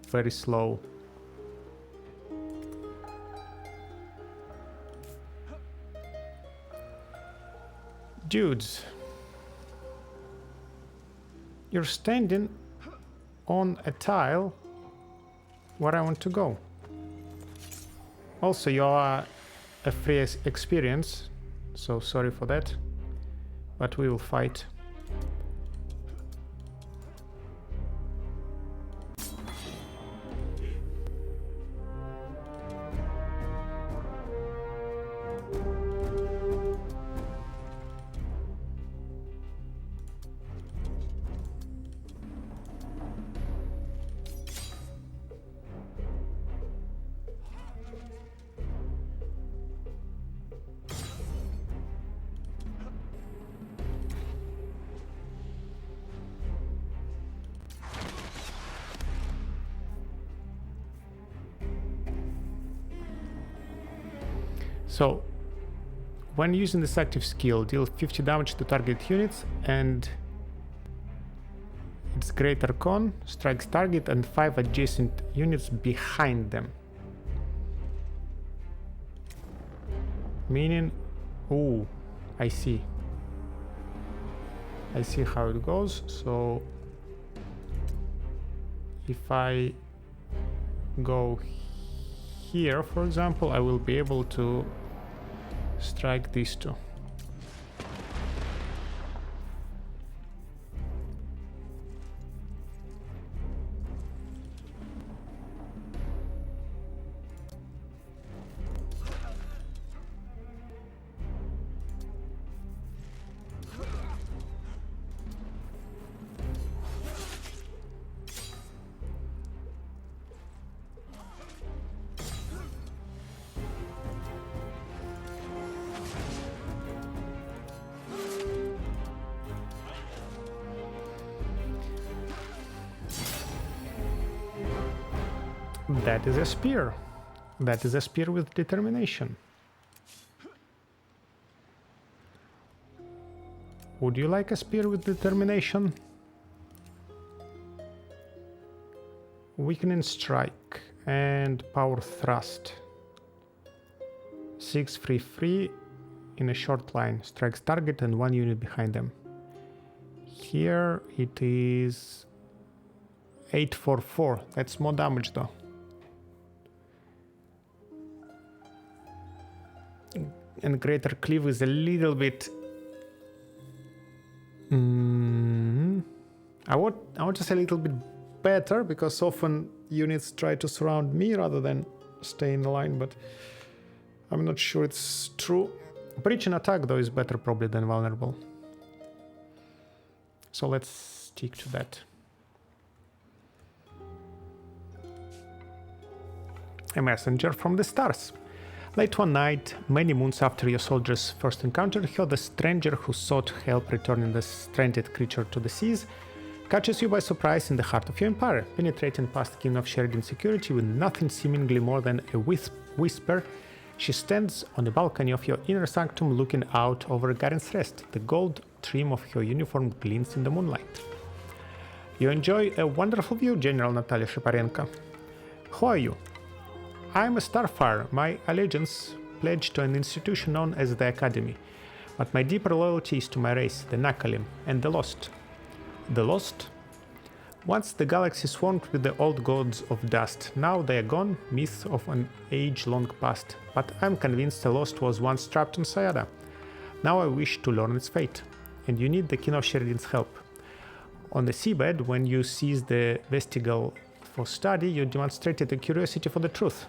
very slow. Dudes, you're standing on a tile where I want to go. Also, you are a free experience, so sorry for that, but we will fight. So, when using this active skill, deal 50 damage to target units and Its greater con strikes target and 5 adjacent units behind them. Meaning, ooh, I see. I see how it goes. So if I go here, for example, I will be able to strike these two. That is a spear. That is a spear with determination. Would you like a spear with determination? Weakening strike and power thrust. 6-3-3 in a short line. Strikes target and 1 unit behind them. Here it is 8-4-4. That's more damage though. And greater cleave is a little bit. I want to say a little bit better, because often units try to surround me rather than stay in the line, but I'm not sure it's true. Breach and attack though is better probably than vulnerable. So let's stick to that. A messenger from the stars. Late one night, many moons after your soldiers' first encounter, heard a stranger who sought help returning the stranded creature to the seas, catches you by surprise in the heart of your empire, penetrating past Kin of Sheredyn security with nothing seemingly more than a whisper. She stands on the balcony of your inner sanctum looking out over Garen's Rest. The gold trim of her uniform glints in the moonlight. You enjoy a wonderful view, General Natalia Shiparenko. Who are you? I'm a Starfire, my allegiance pledged to an institution known as the Academy, but my deeper loyalty is to my race, the Nakalim, and the Lost. The Lost? Once the galaxy swarmed with the old gods of dust, now they are gone, myths of an age-long past, but I'm convinced the Lost was once trapped on Sayada. Now I wish to learn its fate, and you need the Kin of Sheredyn's help. On the seabed, when you seized the vestigal for study, you demonstrated a curiosity for the truth.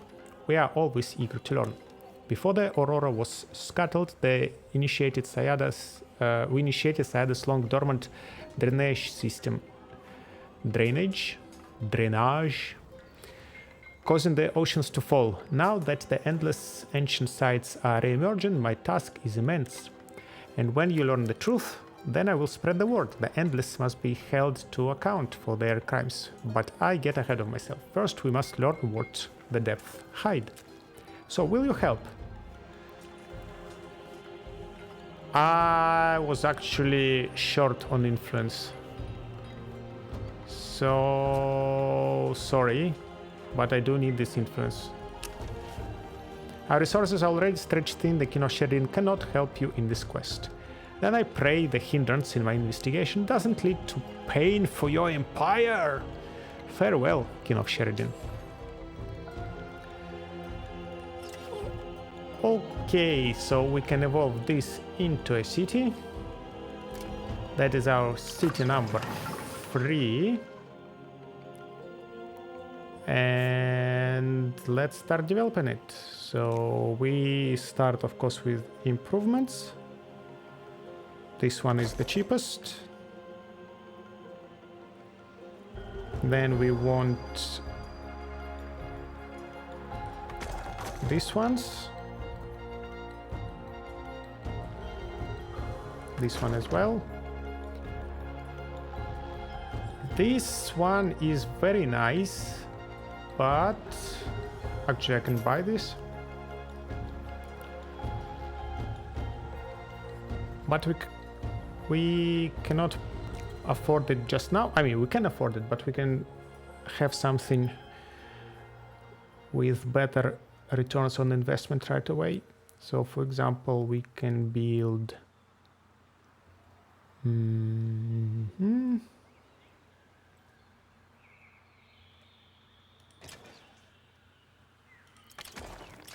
We are always eager to learn. Before the Aurora was scuttled, we initiated Sayada's long dormant drainage system. Drainage, causing the oceans to fall. Now that the endless ancient sites are re-emerging, my task is immense. And when you learn the truth, then I will spread the word. The endless must be held to account for their crimes. But I get ahead of myself. First, we must learn what the depths hide. So, will you help? I was actually short on influence. So, sorry, but I do need this influence. Our resources are already stretched thin. The Kin of Sheredyn cannot help you in this quest. Then I pray the hindrance in my investigation doesn't lead to pain for your empire. Farewell, Kin of Sheredyn. Okay, so we can evolve this into a city. That is our city number 3. And let's start developing it. So we start, of course, with improvements. This one is the cheapest. Then we want these ones. This one as well. This one is very nice, but actually I can buy this. But we cannot afford it just now. I mean, we can afford it, but we can have something with better returns on investment right away. So for example, we can build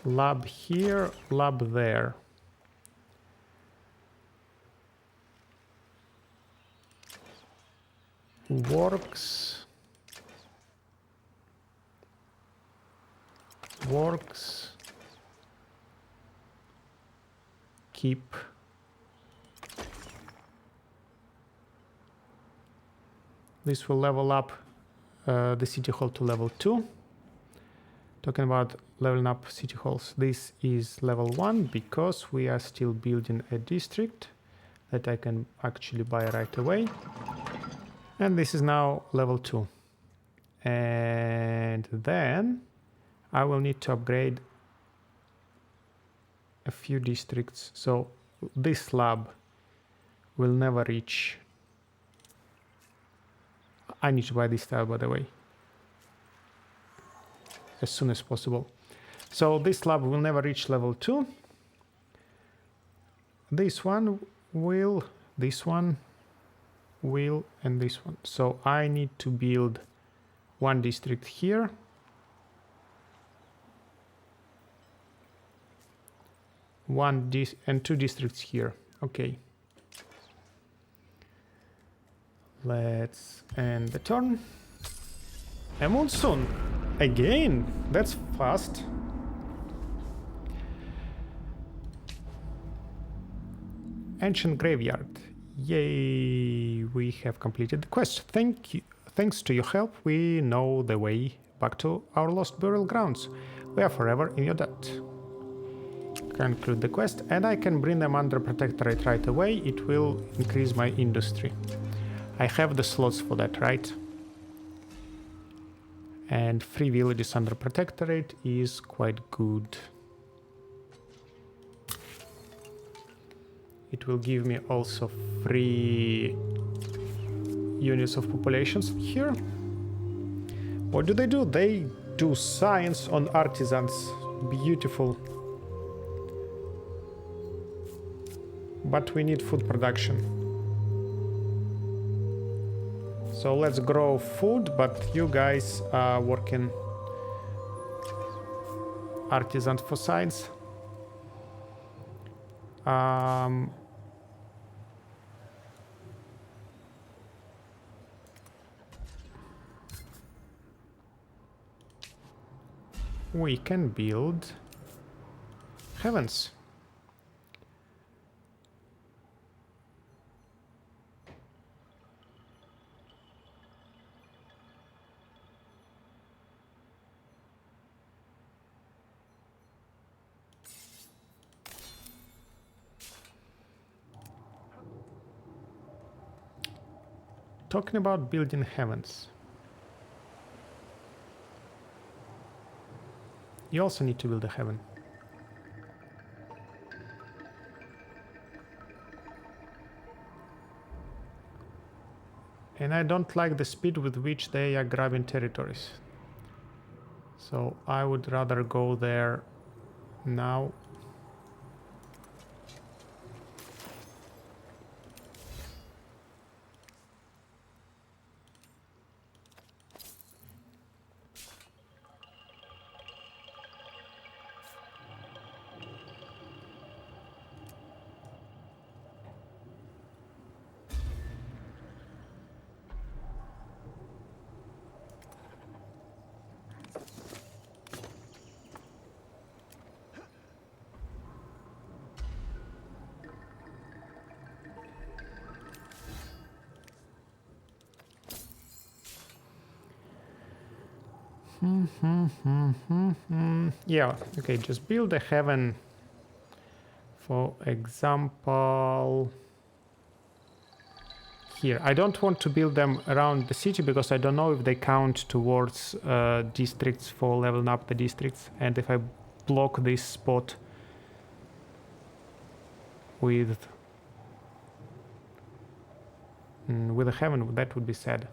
lab here, lab there. Works. Keep. This will level up the city hall to level 2. Talking about leveling up city halls, this is level 1 because we are still building a district that I can actually buy right away. And this is now level 2. And then I will need to upgrade a few districts. So this lab will never reach. I need to buy this tile, by the way, as soon as possible. So this lab will never reach level 2. This one will, this one will, and this one. So I need to build one district here. And two districts here. Okay. Let's end the turn. A monsoon. Again, that's fast. Ancient graveyard. Yay, we have completed the quest. Thank you. Thanks to your help, we know the way back to our lost burial grounds. We are forever in your debt. Conclude the quest, and I can bring them under protectorate right away. It will increase my industry. I have the slots for that, right? And 3 villages under protectorate is quite good. It will give me also 3 units of populations here. What do? They do science on artisans. Beautiful. But we need food production. So let's grow food, but you guys are working artisans for science. We can build heavens. Talking about building heavens. You also need to build a heaven. And I don't like the speed with which they are grabbing territories. So I would rather go there now. Yeah, okay, just build a heaven. For example, here. I don't want to build them around the city because I don't know if they count towards districts for leveling up the districts. And if I block this spot with with a heaven, that would be sad.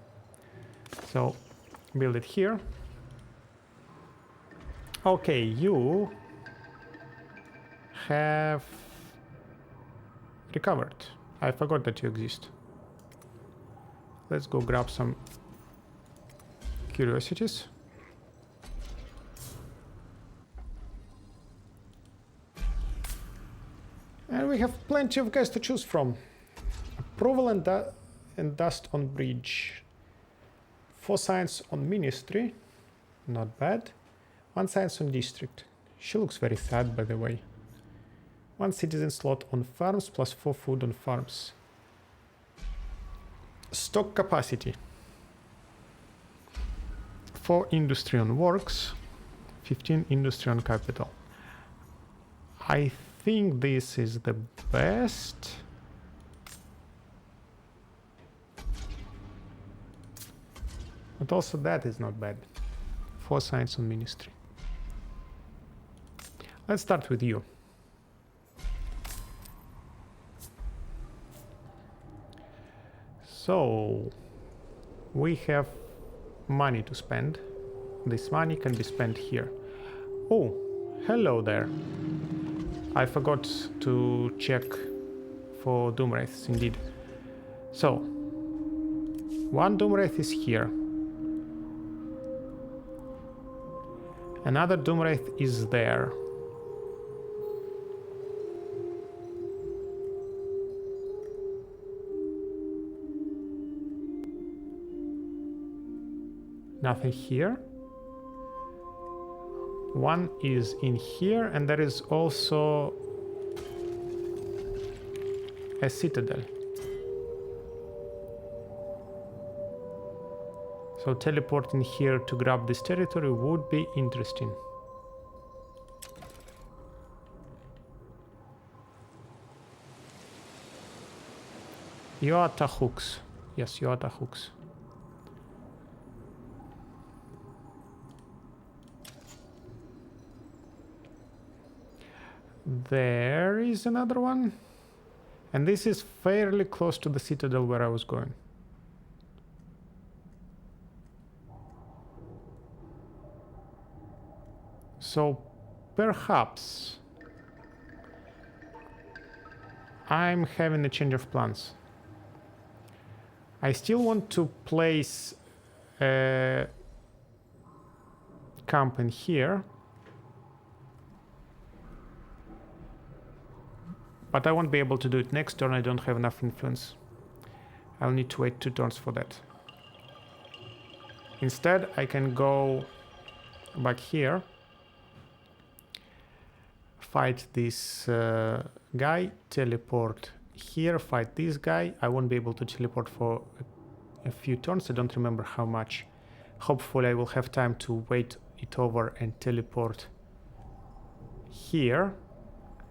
So build it here. Okay, you have recovered. I forgot that you exist. Let's go grab some curiosities. And we have plenty of guys to choose from. Approval and dust on bridge. 4 science on ministry. Not bad. 1 science on district. She looks very sad, by the way. 1 citizen slot on farms plus 4 food on farms. Stock capacity. 4 industry on works. 15 industry on capital. I think this is the best. But also that is not bad. 4 science on ministry. Let's start with you. So we have money to spend. This money can be spent here. Oh, hello there. I forgot to check for Doomwraiths, indeed. So 1 Doomwraith is here. Another Doomwraith is there. Nothing here. 1 is in here, and there is also a Citadel. So teleporting here to grab this territory would be interesting. You are Tahooks. Yes, you are Tahooks. There is another one. And this is fairly close to the Citadel where I was going. So perhaps I'm having a change of plans. I still want to place a camp in here. But I won't be able to do it next turn. I don't have enough influence. I'll need to wait 2 turns for that. Instead, I can go back here, fight this guy, teleport here, fight this guy. I won't be able to teleport for a few turns. I don't remember how much. Hopefully I will have time to wait it over and teleport here.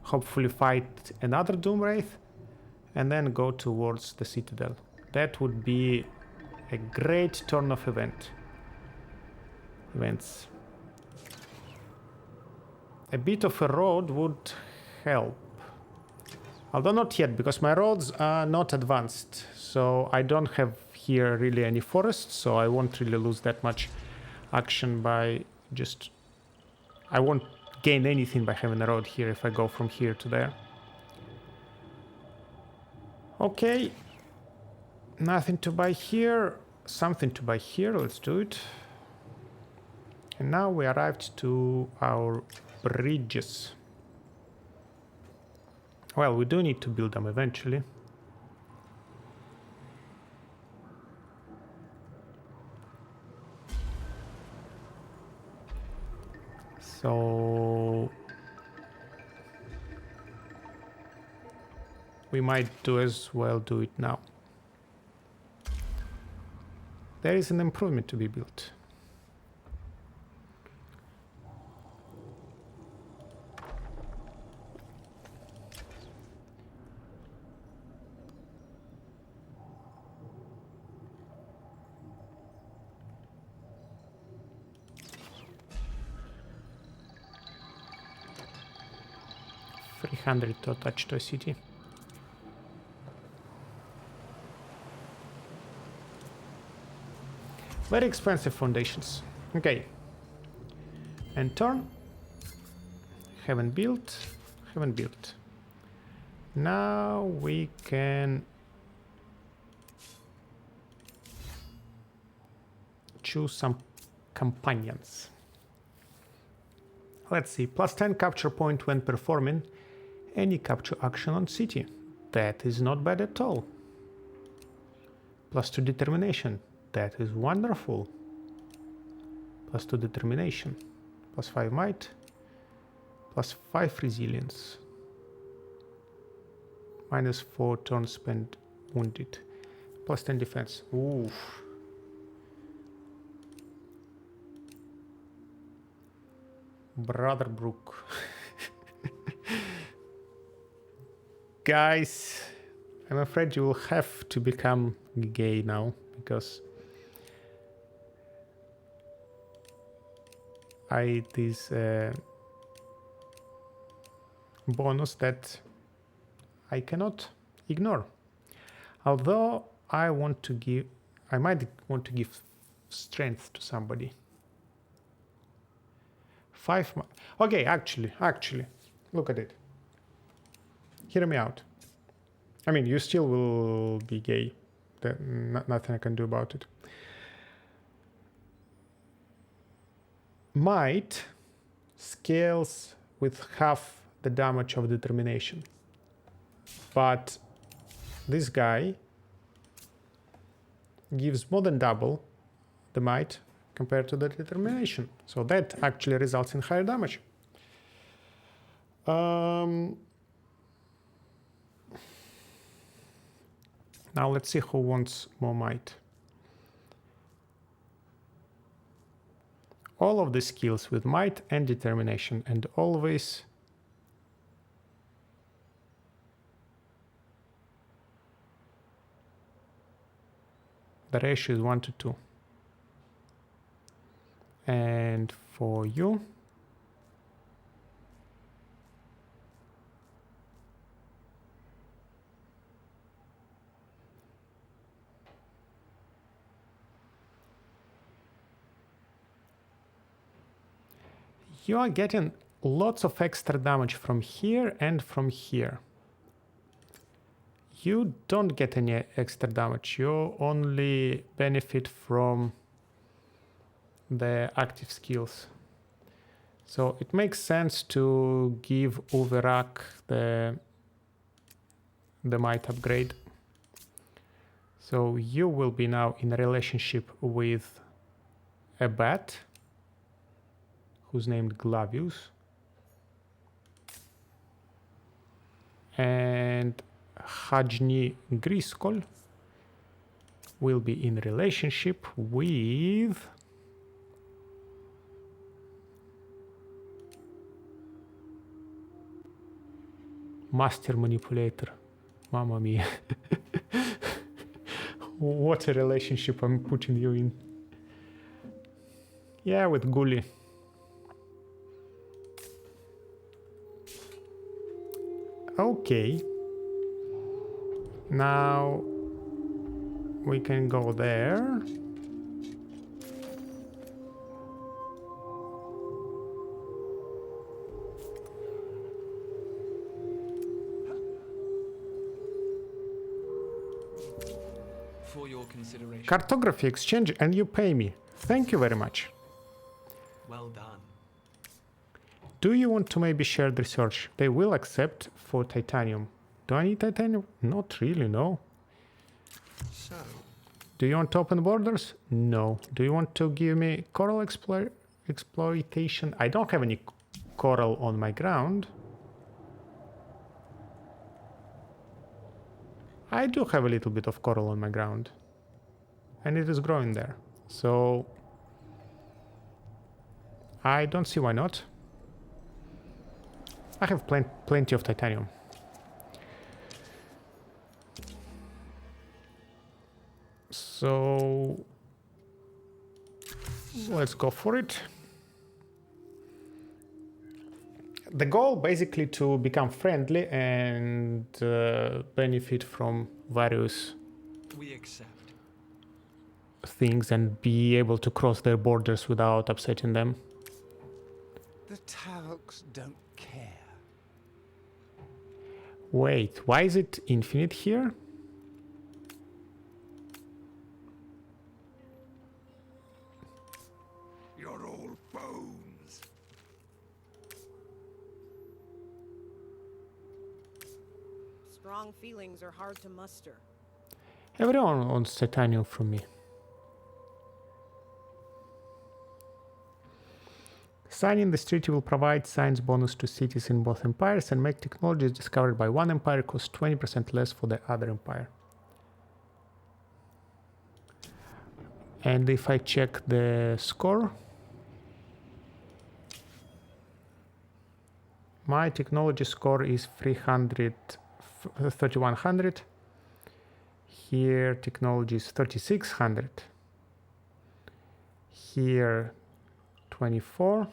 Hopefully fight another Doomwraith and then go towards the Citadel. That would be a great turn of events. A bit of a road would help. Although not yet, because my roads are not advanced. So I don't have here really any forests, so I won't really lose that much action by just... I won't gain anything by having a road here if I go from here to there. Okay. Nothing to buy here. Something to buy here. Let's do it. And now we arrived to our bridges. Well, we do need to build them eventually. So we might as well do it now. There is an improvement to be built. $300 to attach to a city. Very expensive foundations. Okay. And turn. Haven't built. Haven't built. Now we can choose some companions. Let's see. +10 capture point when performing any capture action on city. That is not bad at all. +2 determination. That is wonderful. +2 determination. +5 might. +5 resilience. -4 turn spent wounded. +10 defense. Oof. Brother Brook. Guys, I'm afraid you will have to become gay now, because this bonus that I cannot ignore. Although I might want to give strength to somebody. 5 months. Okay, actually, look at it. Hear me out. I mean, you still will be gay. Nothing I can do about it. Might scales with half the damage of determination. But this guy gives more than double the might compared to the determination. So that actually results in higher damage. Now let's see who wants more might. All of the skills with might and determination, and always the ratio is 1 to 2. And for you, you are getting lots of extra damage from here and from here. You don't get any extra damage. You only benefit from the active skills. So it makes sense to give Uverak the might upgrade. So you will be now in a relationship with a bat who's named Glavius. And Hajni Griskol will be in relationship with Master Manipulator. Mamma mia. What a relationship I'm putting you in. Yeah, with Gully. Okay. Now we can go there.
For your consideration.
Cartography exchange and you pay me. Thank you very much.
Well done.
Do you want to maybe share the research? They will accept for titanium. Do I need titanium? Not really, no.
So,
do you want to open borders? No. Do you want to give me coral exploitation? I don't have any coral on my ground. I do have a little bit of coral on my ground. And it is growing there. So I don't see why not. I have plenty of titanium. So let's go for it. The goal basically to become friendly and benefit from various
we accept.
things and be able to cross their borders without upsetting them.
The Tauks don't care.
Wait, why is it infinite here?
You're all bones.
Strong feelings are hard to muster.
Everyone wants titanium from me. Signing this treaty will provide science bonus to cities in both empires and make technologies discovered by one empire cost 20% less for the other empire. And if I check the score, my technology score is 3100. Here technology is 3600. Here 24.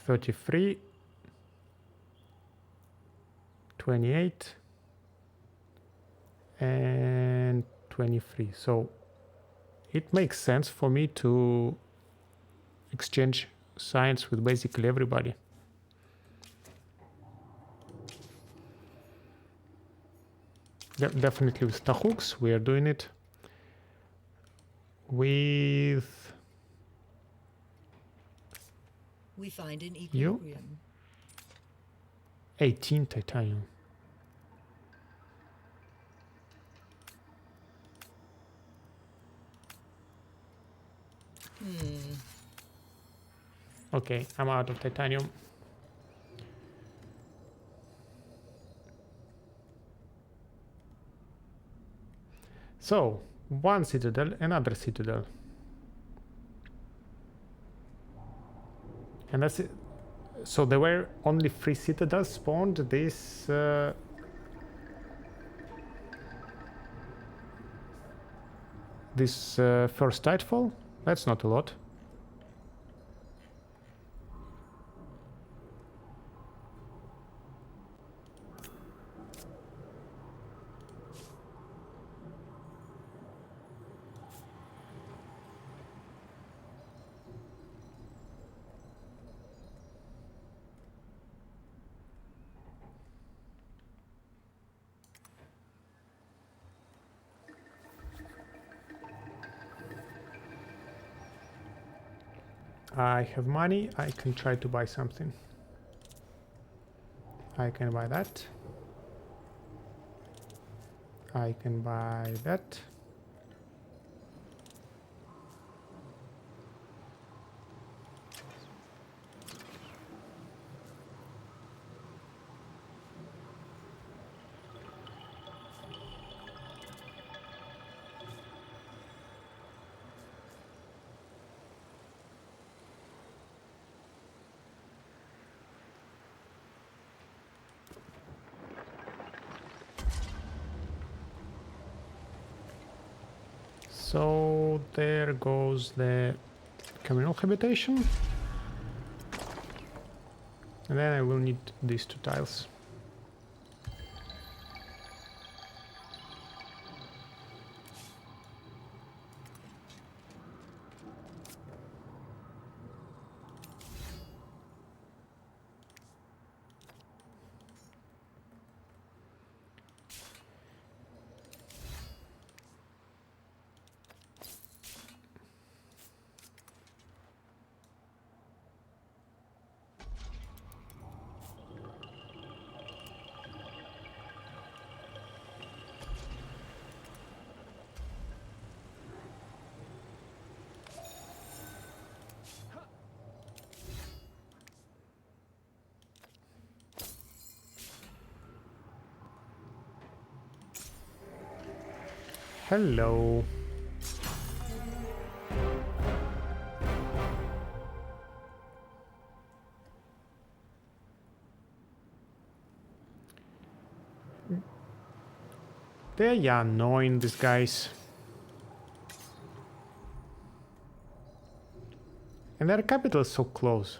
33, 28, and 23. So it makes sense for me to exchange science with basically everybody. Definitely with Tahooks, we are doing it. With
We find an
you,
equilibrium.
18 titanium. Okay, I'm out of titanium. So, one citadel, another citadel. And that's it. So there were only 3 citadels spawned this first Tidefall. That's not a lot. I have money, I can try to buy something. I can buy that. I can buy that. So there goes the communal habitation. And then I will need these 2 tiles. Hello. They are annoying, these guys. And their capital is so close.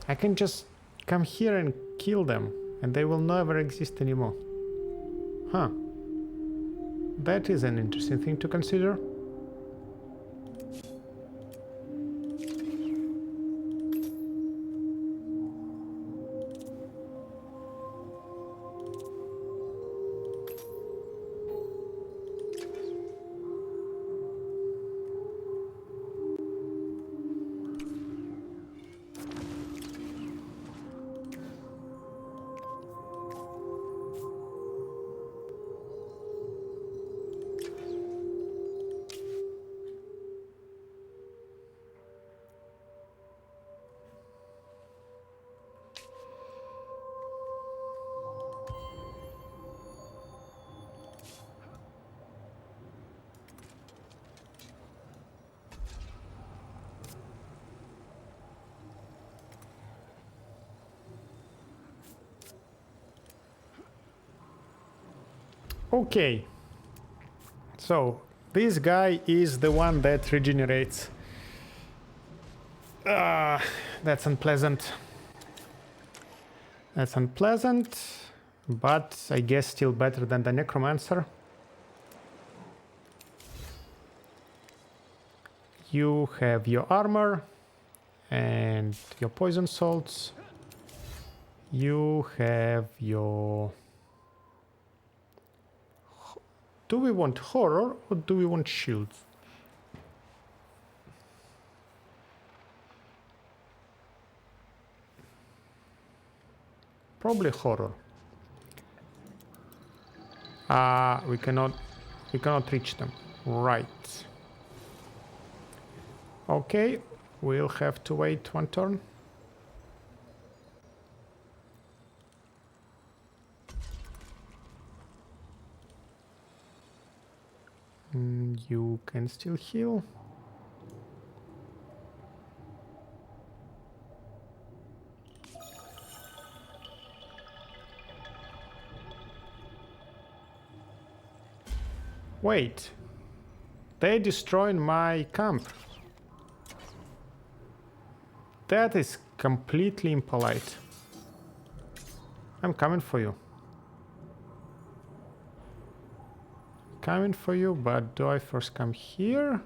I can just come here and kill them, and they will never exist anymore. Huh. That is an interesting thing to consider. Okay, so this guy is the one that regenerates. That's unpleasant. That's unpleasant, but I guess still better than the necromancer. You have your armor and your poison salts. You have your... Do we want horror or do we want shields? Probably horror. We cannot reach them. Right. Okay, we'll have to wait one turn. You can still heal. Wait, they destroyed my camp. That is completely impolite. I'm coming for you. Coming for you, but do I first come here?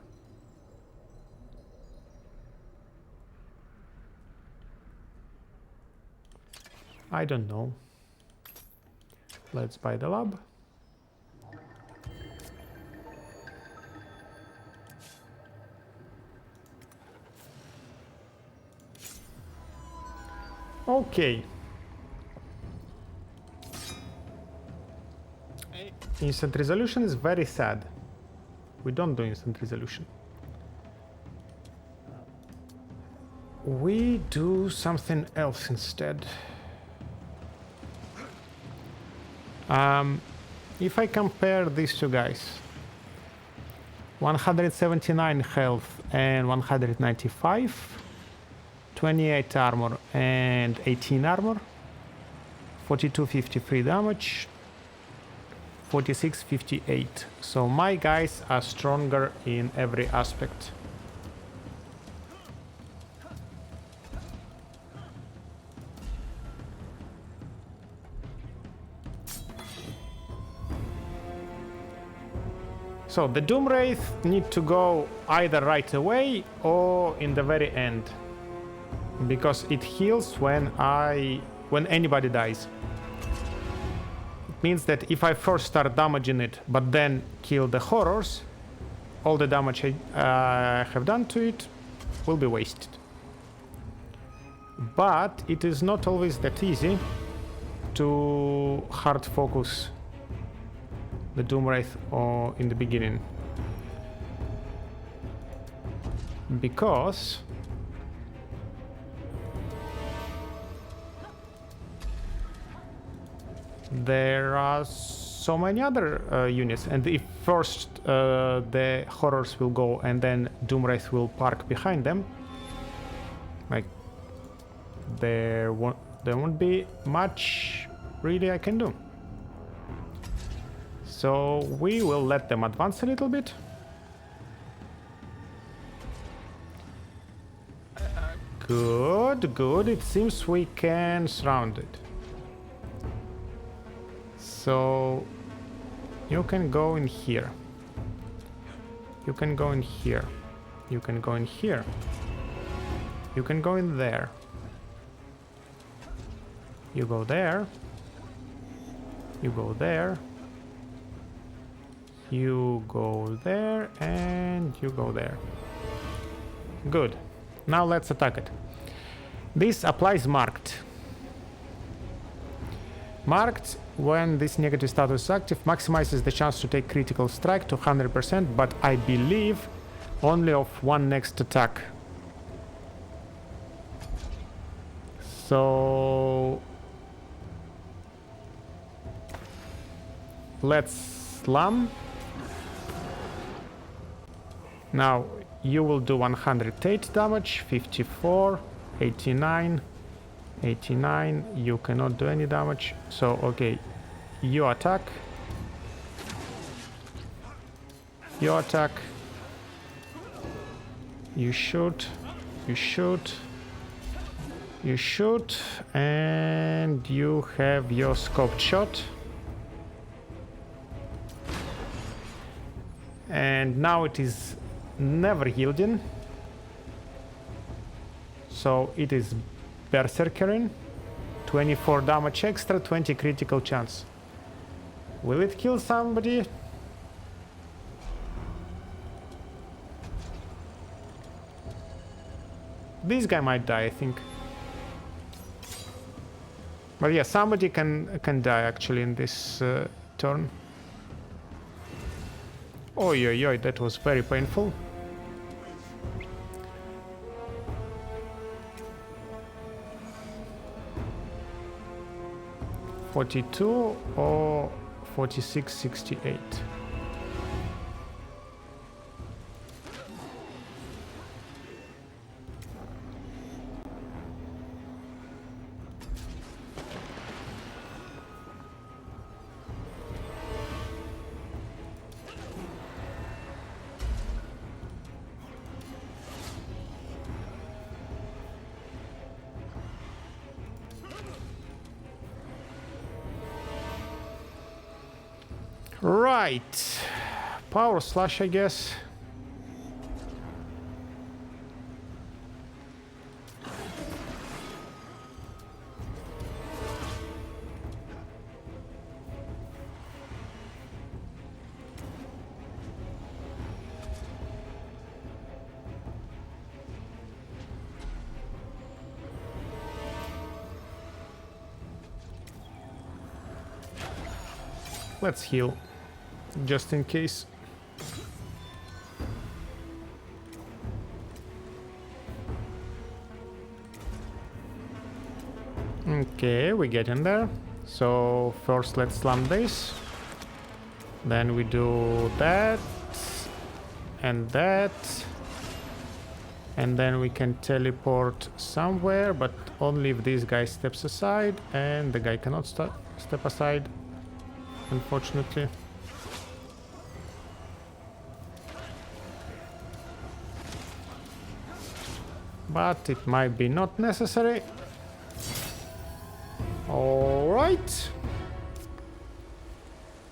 I don't know. Let's buy the lab. Okay. Instant resolution is very sad. We don't do instant resolution. We do something else instead. If I compare these two guys, 179 health and 195, 28 armor and 18 armor, 4253 damage, 4658. So my guys are stronger in every aspect. So the Doomwraith need to go either right away or in the very end, because it heals when anybody dies. It means that if I first start damaging it but then kill the horrors, all the damage I have done to it will be wasted. But it is not always that easy to hard focus the Doomwraith or in the beginning, because there are so many other units, and if first the horrors will go and then Doomwraith will park behind them, like there won't be much really I can do. So we will let them advance a little bit. Good, good. It seems we can surround it. So You can go in here. You can go in here. You can go in here. You can go in there. You go there. You go there. You go there and you go there. Good. Now let's attack it. This applies marked. Marked, when this negative status is active, maximizes the chance to take critical strike to 100%, but I believe only of one next attack. So let's slam. Now you will do 108 damage, 54, 89, 89. You cannot do any damage. So okay, you attack. You attack. You shoot. You shoot. You shoot, and you have your scoped shot. And now it is never yielding. So it is berserkering. 24 damage extra, 20 critical chance. Will it kill somebody? This guy might die, I think. But yeah, somebody can die actually in this turn. Oi, oi, oi, that was very painful. $42 or $46.68. Right, power slash, I guess. Let's heal. Just in case. Okay, we get in there. So first let's slam this. Then we do that. And that. And then we can teleport somewhere, but only if this guy steps aside. And the guy cannot step aside, unfortunately. But it might be not necessary. All right.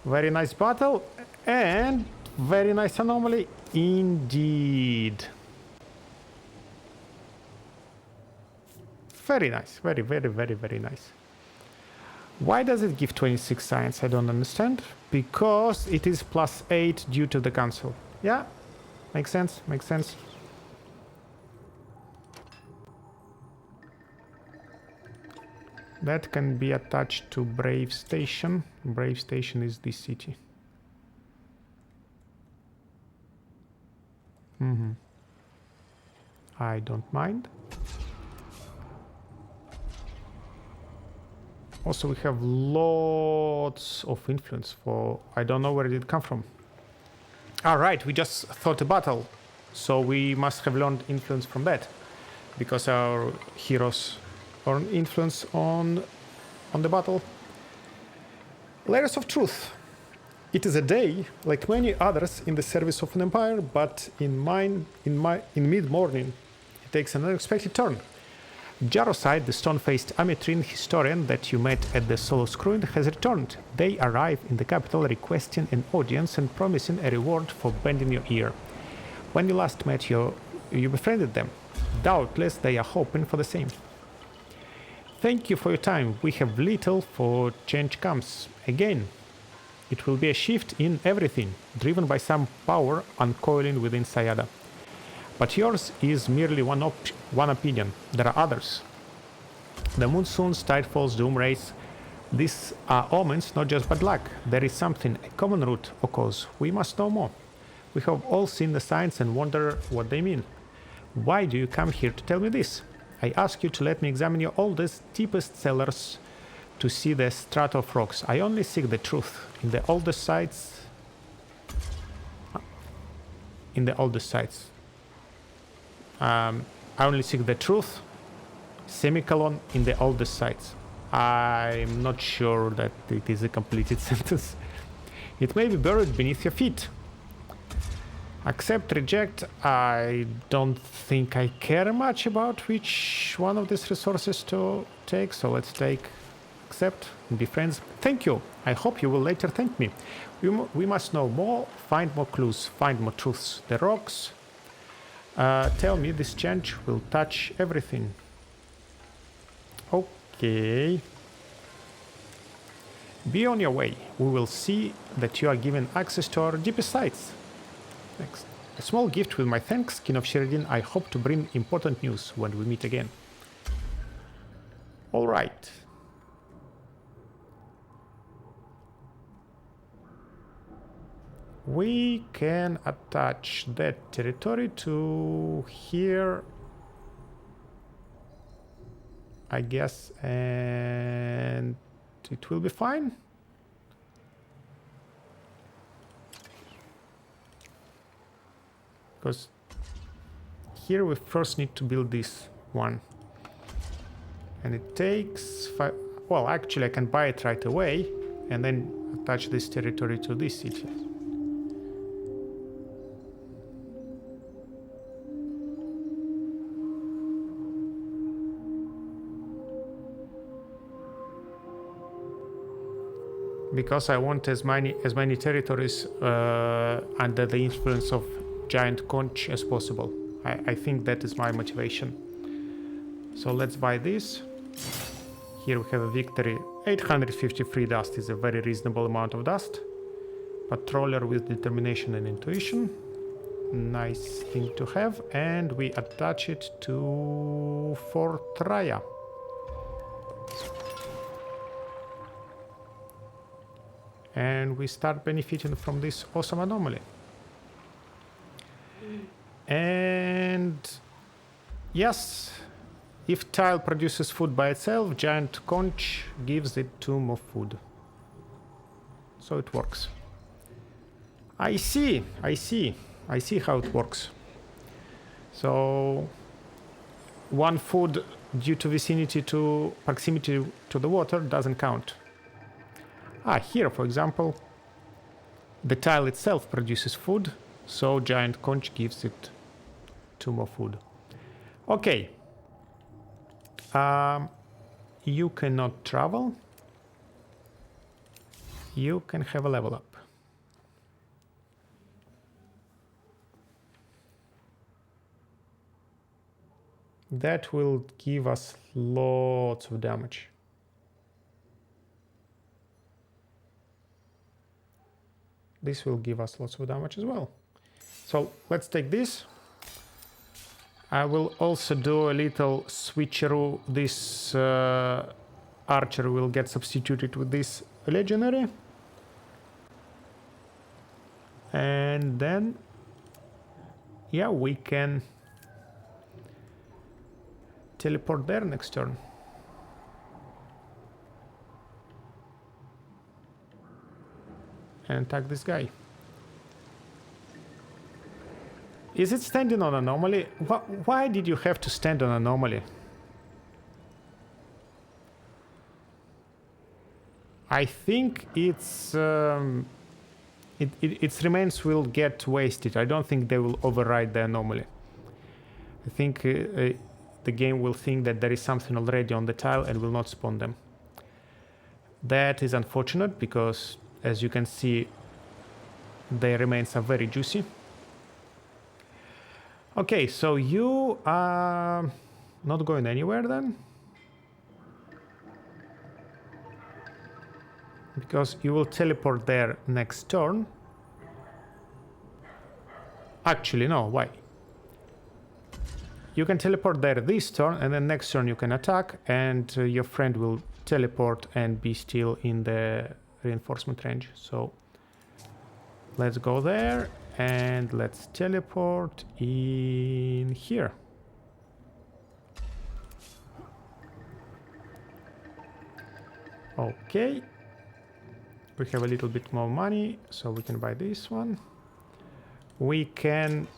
Very nice battle and very nice anomaly indeed. Very nice. Very, very, very, very nice. Why does it give 26 science? I don't understand. Because it is +8 due to the cancel. Yeah, makes sense. Makes sense. That can be attached to Brave Station. Brave Station is this city. I don't mind. Also, we have lots of influence for... I don't know where it did come from. Alright, we just fought a battle. So we must have learned influence from that. Because our heroes... or influence on the battle. Layers of truth. It is a day like many others in the service of an empire, but in mid-morning it takes an unexpected turn. Jaroside, the stone-faced Ametrine historian that you met at the Solo Screwing, has returned. They arrive in the capital requesting an audience and promising a reward for bending your ear. When you last met you befriended them. Doubtless they are hoping for the same. Thank you for your time. We have little for change comes. Again, it will be a shift in everything, driven by some power uncoiling within Sayada. But yours is merely one opinion. There are others. The Monsoons, Tidefalls, Doomwraiths. These are omens, not just bad luck. There is something, a common root or cause. We must know more. We have all seen the signs and wonder what they mean. Why do you come here to tell me this? I ask you to let me examine your oldest, deepest cellars to see the strata of rocks. I only seek the truth. In the oldest sites... I only seek the truth, semicolon, in the oldest sites. I'm not sure that it is a completed sentence. It may be buried beneath your feet. Accept, reject. I don't think I care much about which one of these resources to take, so let's take accept and be friends. Thank you. I hope you will later thank me. We must know more, find more clues, find more truths. The rocks... tell me this change will touch everything. Okay. Be on your way. We will see that you are given access to our deepest sites. Next. A small gift with my thanks, Kin of Sheredyn. I hope to bring important news when we meet again. All right. We can attach that territory to here, I guess, and it will be fine. Because here we first need to build this one. And it takes 5... Well, actually I can buy it right away and then attach this territory to this city. Because I want as many territories under the influence of Giant Conch as possible. I think that is my motivation. So let's buy this. Here we have a victory. 853 dust is a very reasonable amount of dust. Patroller with determination and intuition. Nice thing to have. And we attach it to Fort Raya. And we start benefiting from this awesome anomaly. And yes, if tile produces food by itself, Giant Conch gives it 2 more food. So it works. I see how it works. So 1 food due to vicinity to proximity to the water doesn't count. Here, for example, the tile itself produces food, so Giant Conch gives it 2 more food. Okay. You cannot travel. You can have a level up. That will give us lots of damage. This will give us lots of damage as well. So let's take this. I will also do a little switcheroo. This archer will get substituted with this legendary. And then, yeah, we can teleport there next turn. And attack this guy. Is it standing on anomaly? Why did you have to stand on anomaly? I think its remains will get wasted. I don't think they will override the anomaly. I think the game will think that there is something already on the tile and will not spawn them. That is unfortunate because, as you can see, their remains are very juicy. Okay, so you are not going anywhere then? Because you will teleport there next turn. Actually, no, why? You can teleport there this turn, and then next turn you can attack, and your friend will teleport and be still in the reinforcement range. So let's go there, and let's teleport in here. Okay. We have a little bit more money, so we can buy this one. We can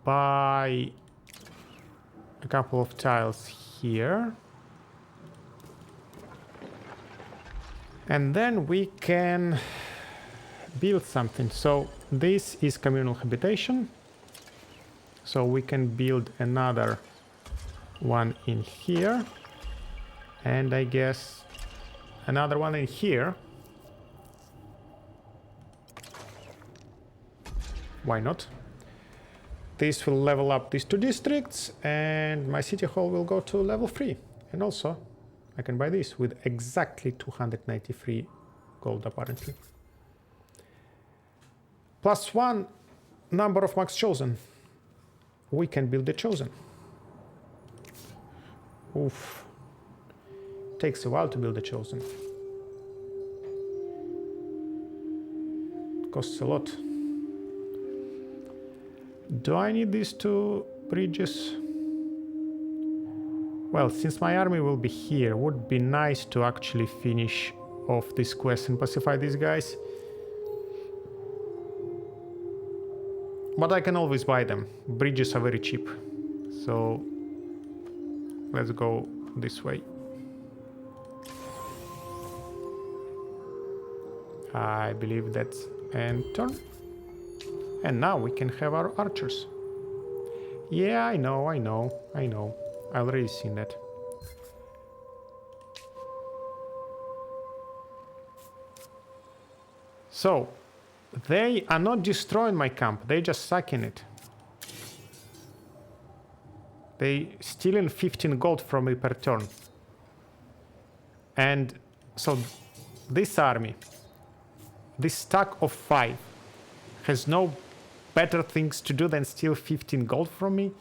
buy a couple of tiles here. And then we can build something. So this is communal habitation. So we can build another one in here. And I guess another one in here. Why not? This will level up these two districts, and my city hall will go to level 3. And also, I can buy this with exactly 293 gold, apparently. +1 number of max chosen. We can build the chosen. Oof. Takes a while to build the chosen. Costs a lot. Do I need these two bridges? Well, since my army will be here, would be nice to actually finish off this quest and pacify these guys. But I can always buy them. Bridges are very cheap. So let's go this way. I believe that's end turn. And now we can have our archers. Yeah, I know. I already seen that. So, they are not destroying my camp, they just sacking it. They stealing 15 gold from me per turn. And so this army, this stack of 5, has no better things to do than steal 15 gold from me.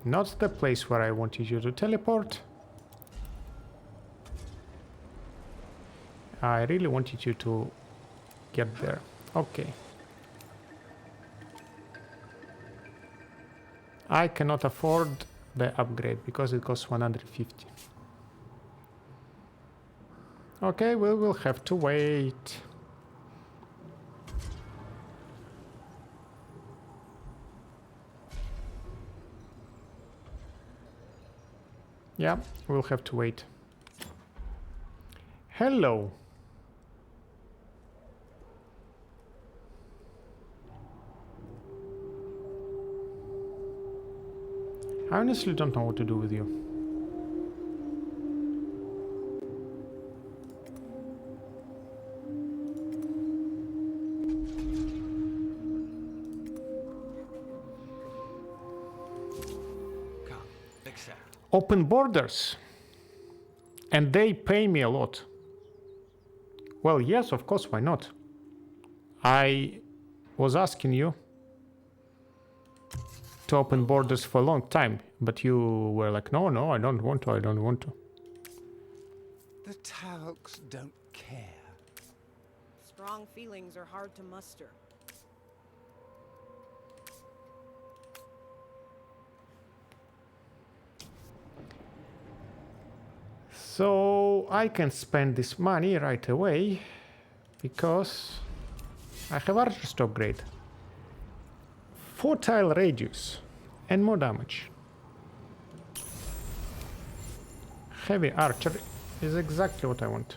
Not the place where I wanted you to teleport. I really wanted you to get there. Okay. I cannot afford the upgrade because it costs 150. Okay, we will have to wait. Yeah, we'll have to wait. Hello. I honestly don't know what to do with you.
Come, accept.
Open borders. And they pay me a lot. Well, yes, of course, why not? I was asking you to open borders for a long time, but you were like, no, I don't want to.
The Tauks don't care.
Strong feelings are hard to muster.
So I can spend this money right away because I have archers to upgrade. Fortile radius and more damage. Heavy archer is exactly what I want.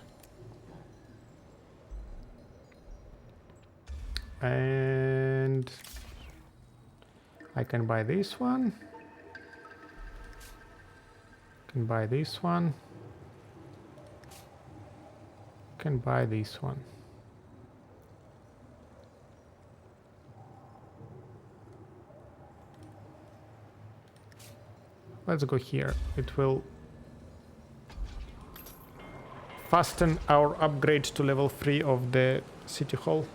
And I can buy this one. Can buy this one. Can buy this one. Let's go here. It will fasten our upgrade to level 3 of the city hall.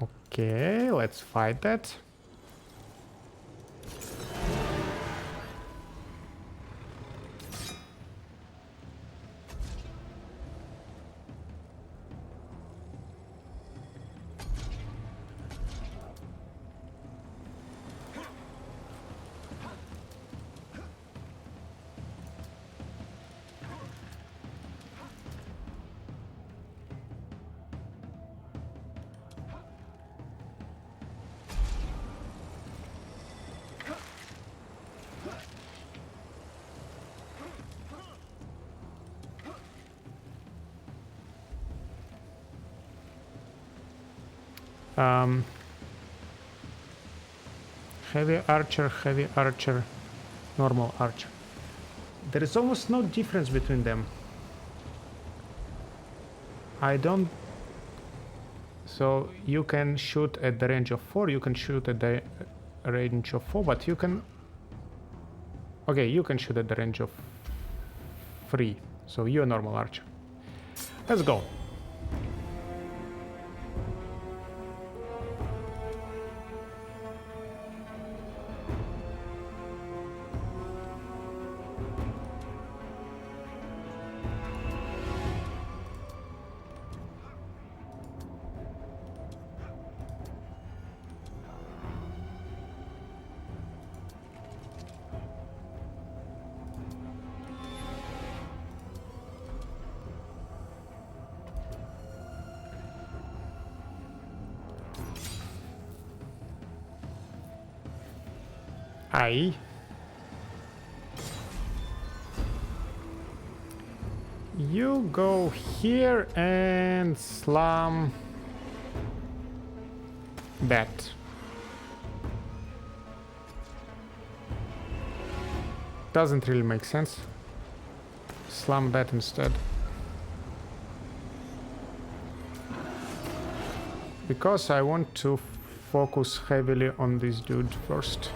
Okay, let's fight that. Heavy archer, normal archer. There is almost no difference between them. I don't... So you can shoot at the range of 4, you can shoot at the range of 4, but you can... Okay, you can shoot at the range of 3, so you're a normal archer. Let's go. Aye. You go here and slam that. Doesn't really make sense. Slam that instead. Because I want to focus heavily on this dude first.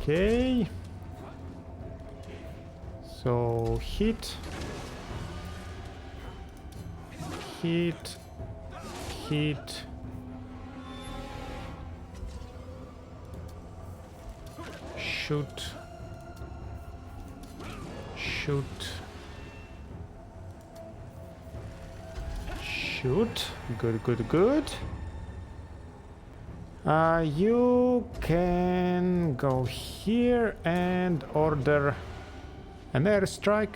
Okay, so hit, shoot, good. You can go here and order an airstrike.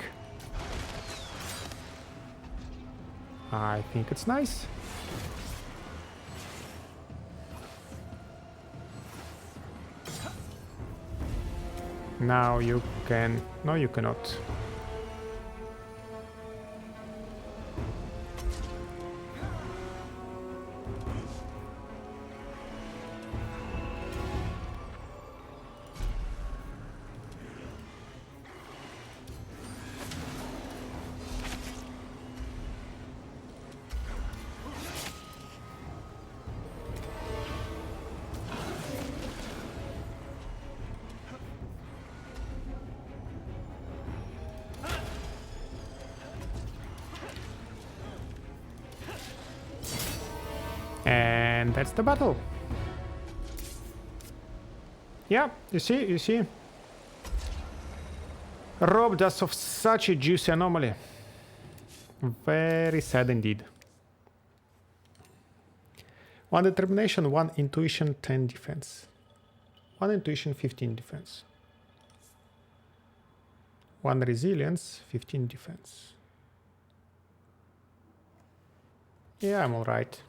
I think it's nice. Now you can... No, you cannot. And that's the battle. Yeah, you see? Robbed us of such a juicy anomaly. Very sad indeed. 1 determination, 1 intuition, 10 defense. 1 intuition, 15 defense. 1 resilience, 15 defense. Yeah, I'm alright.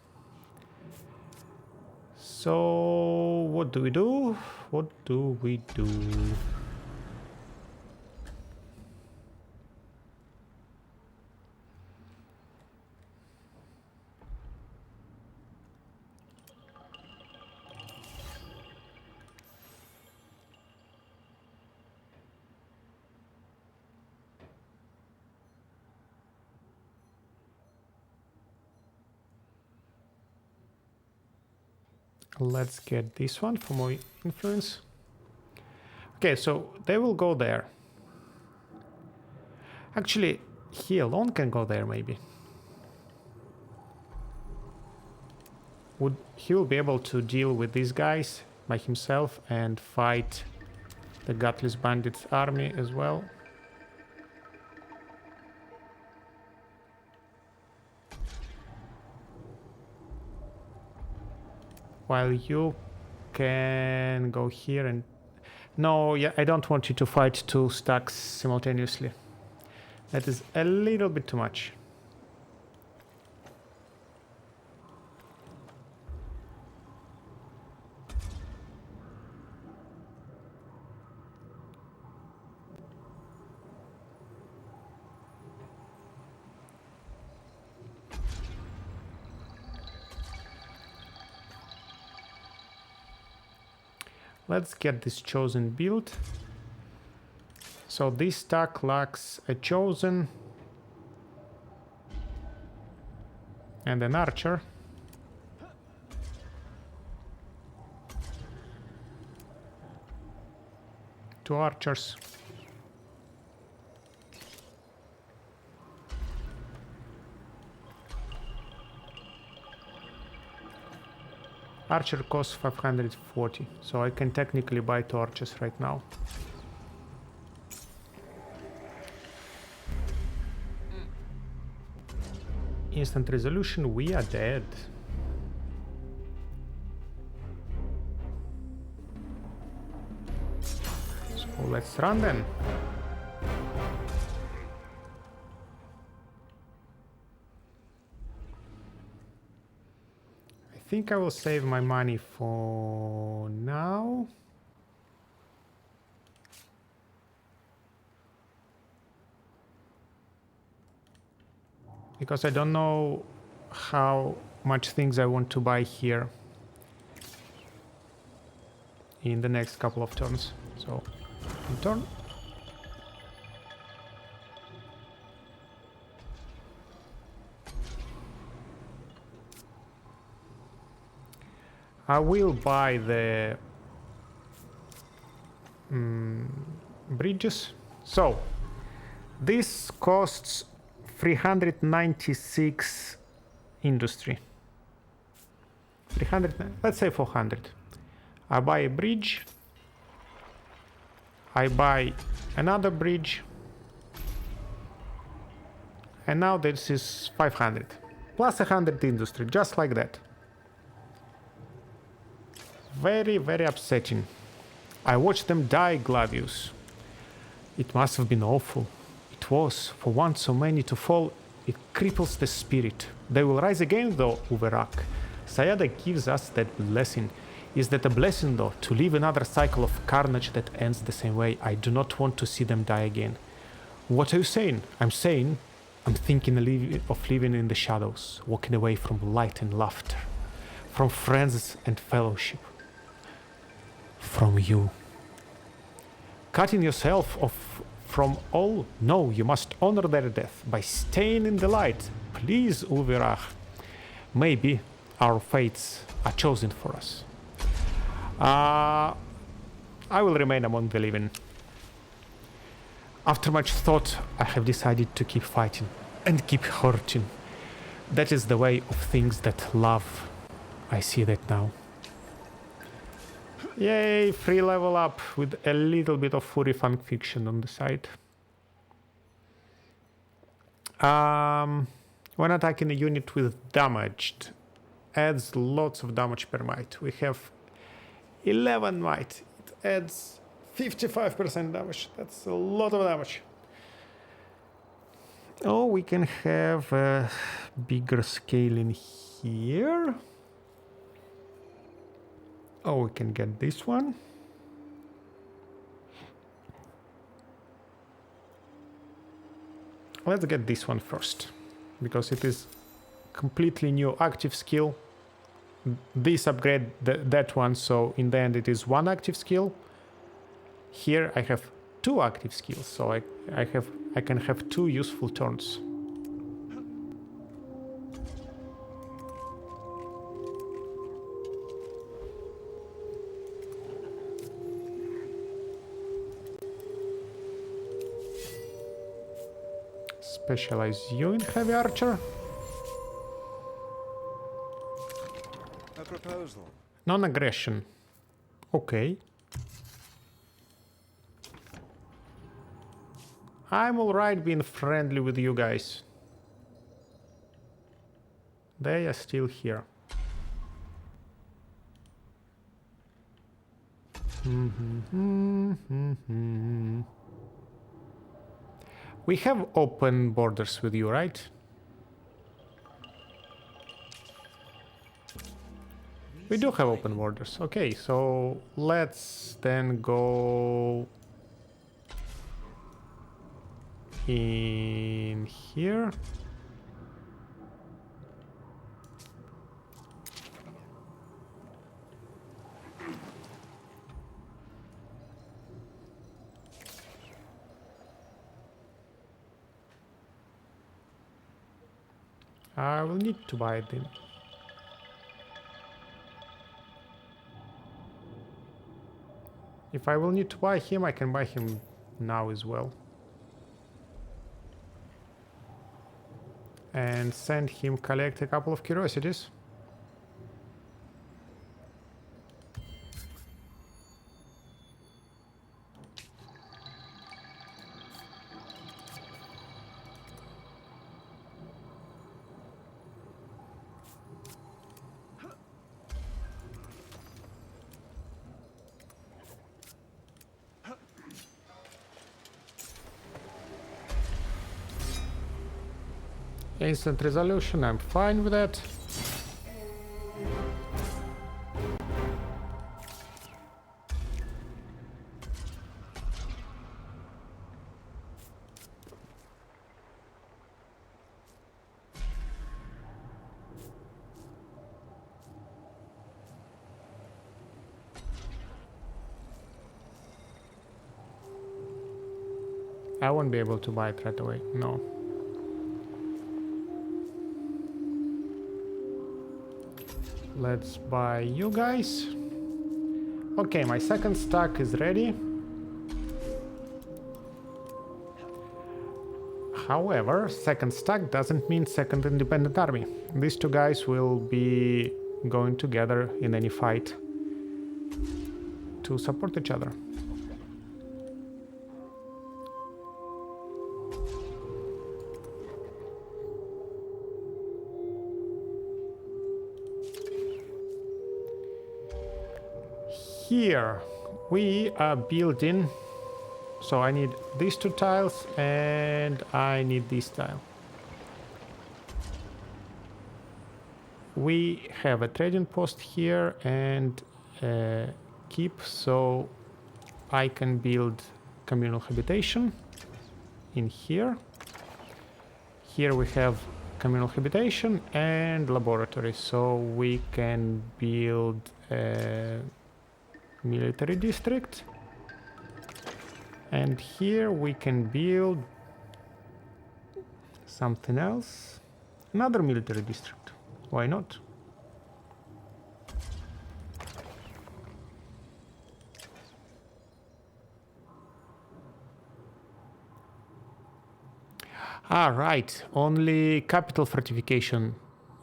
So, what do we do? What do we do? Let's get this one for more influence. Okay, so they will go there. Actually, he alone can go there, maybe. He will be able to deal with these guys by himself and fight the Gutless Bandits army as well. While you can go here and... No, yeah, I don't want you to fight 2 stacks simultaneously. That is a little bit too much. Let's get this chosen build. So this stack lacks a chosen and an archer. Two archers. Archer costs 540, so I can technically buy 2 archers right now. Instant resolution, we are dead. So let's run then. I think I will save my money for now. Because I don't know how much things I want to buy here in the next couple of turns. So, turn. I will buy the bridges. So, this costs 396 industry. 300, let's say 400. I buy a bridge. I buy another bridge. And now this is 500. Plus 100 industry, just like that. Very, very upsetting. I watched them die, Gladius. It must have been awful. It was. For once so many to fall, it cripples the spirit. They will rise again though, Uverak. Sayada gives us that blessing. Is that a blessing though, to live another cycle of carnage that ends the same way? I do not want to see them die again. What are you saying? I'm thinking of living in the shadows, walking away from light and laughter, from friends and fellowship. From you. Cutting yourself off from all? No, you must honor their death by staying in the light. Please, Ulvirach. Maybe our fates are chosen for us. I will remain among the living. After much thought, I have decided to keep fighting and keep hurting. That is the way of things that love I see that now. Yay, free level up with a little bit of furry fan fiction on the side. When attacking a unit with damaged, adds lots of damage per might. We have 11 might. It adds 55% damage. That's a lot of damage. Oh, we can have a bigger scale in here. Oh, we can get this one. Let's get this one first, because it is completely new active skill. This upgrade that one, so in the end it is one active skill. Here I have two active skills, so I can have two useful turns. Specialize you in heavy archer.
A proposal.
Non-aggression. Okay. I'm alright being friendly with you guys. They are still here. We have open borders with you, right? We do have open borders. Okay, so let's then go in here. I will need to buy them. If I will need to buy him, I can buy him now as well. And send him collect a couple of curiosities. Instant resolution, I'm fine with that. I won't be able to buy it right away, no. Let's buy you guys. Okay, my second stack is ready. However, second stack doesn't mean second independent army. These two guys will be going together in any fight to support each other. Here we are building, so I need these two tiles and I need this tile. We have a trading post here and a keep, so I can build communal habitation in here. Here we have communal habitation and laboratory, so we can build a military district, and here we can build something else, another military district. Why not? Ah, right, only capital fortification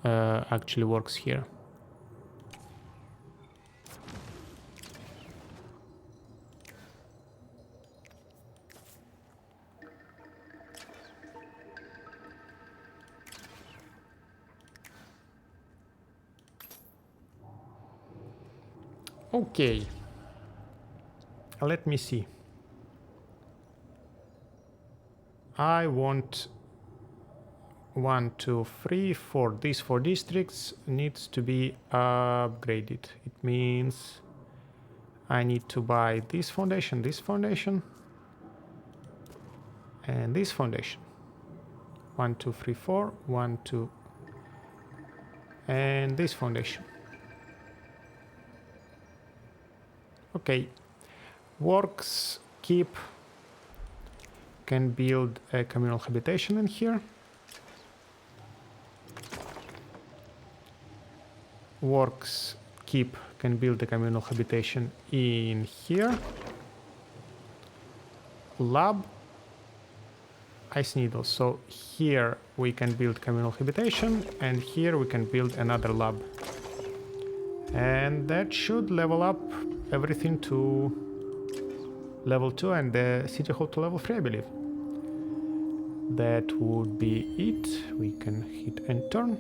actually works here. Okay. Let me see. I want 1, 2, 3, 4. These 4 districts needs to be upgraded. It means I need to buy this foundation, and this foundation. 1, 2, 3, 4. 1, 2, and this foundation. Okay. Works keep can build a communal habitation in here. Works keep can build a communal habitation in here. Lab ice needles. So here we can build communal habitation, and here we can build another lab. And that should level up everything to level 2 and the city hall to level 3, I believe. That would be it. We can hit enter.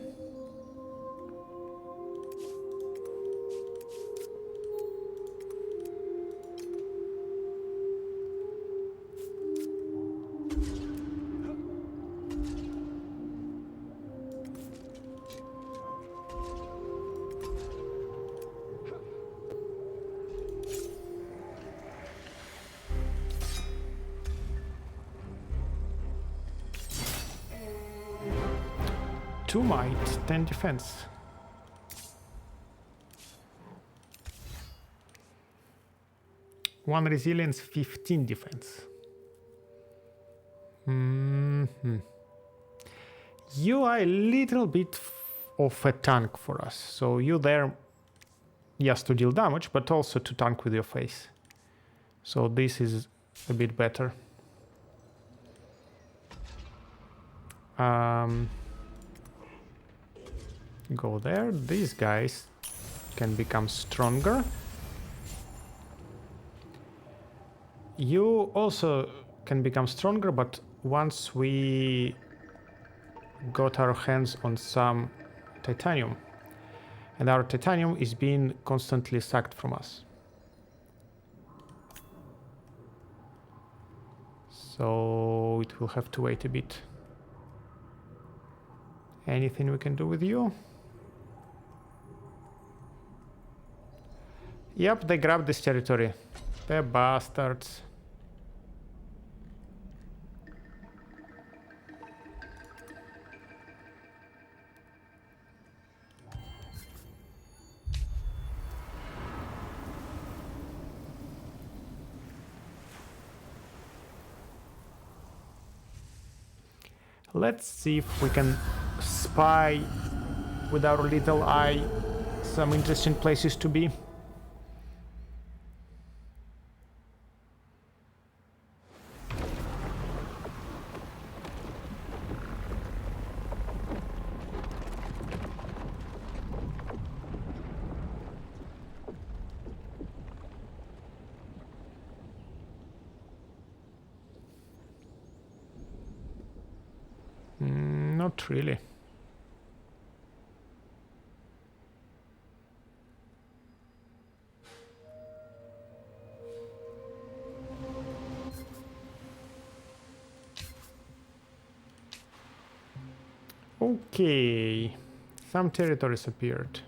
Two might, 10 defense. One resilience, 15 defense. You are a little bit of a tank for us. So you there, yes, to deal damage, but also to tank with your face. So this is a bit better. Go there. These guys can become stronger. You also can become stronger, but once we got our hands on some titanium, and our titanium is being constantly sucked from us. So it will have to wait a bit. Anything we can do with you? Yep, they grabbed this territory. The bastards. Let's see if we can spy with our little eye some interesting places to be. Not really. Okay, some territories appeared.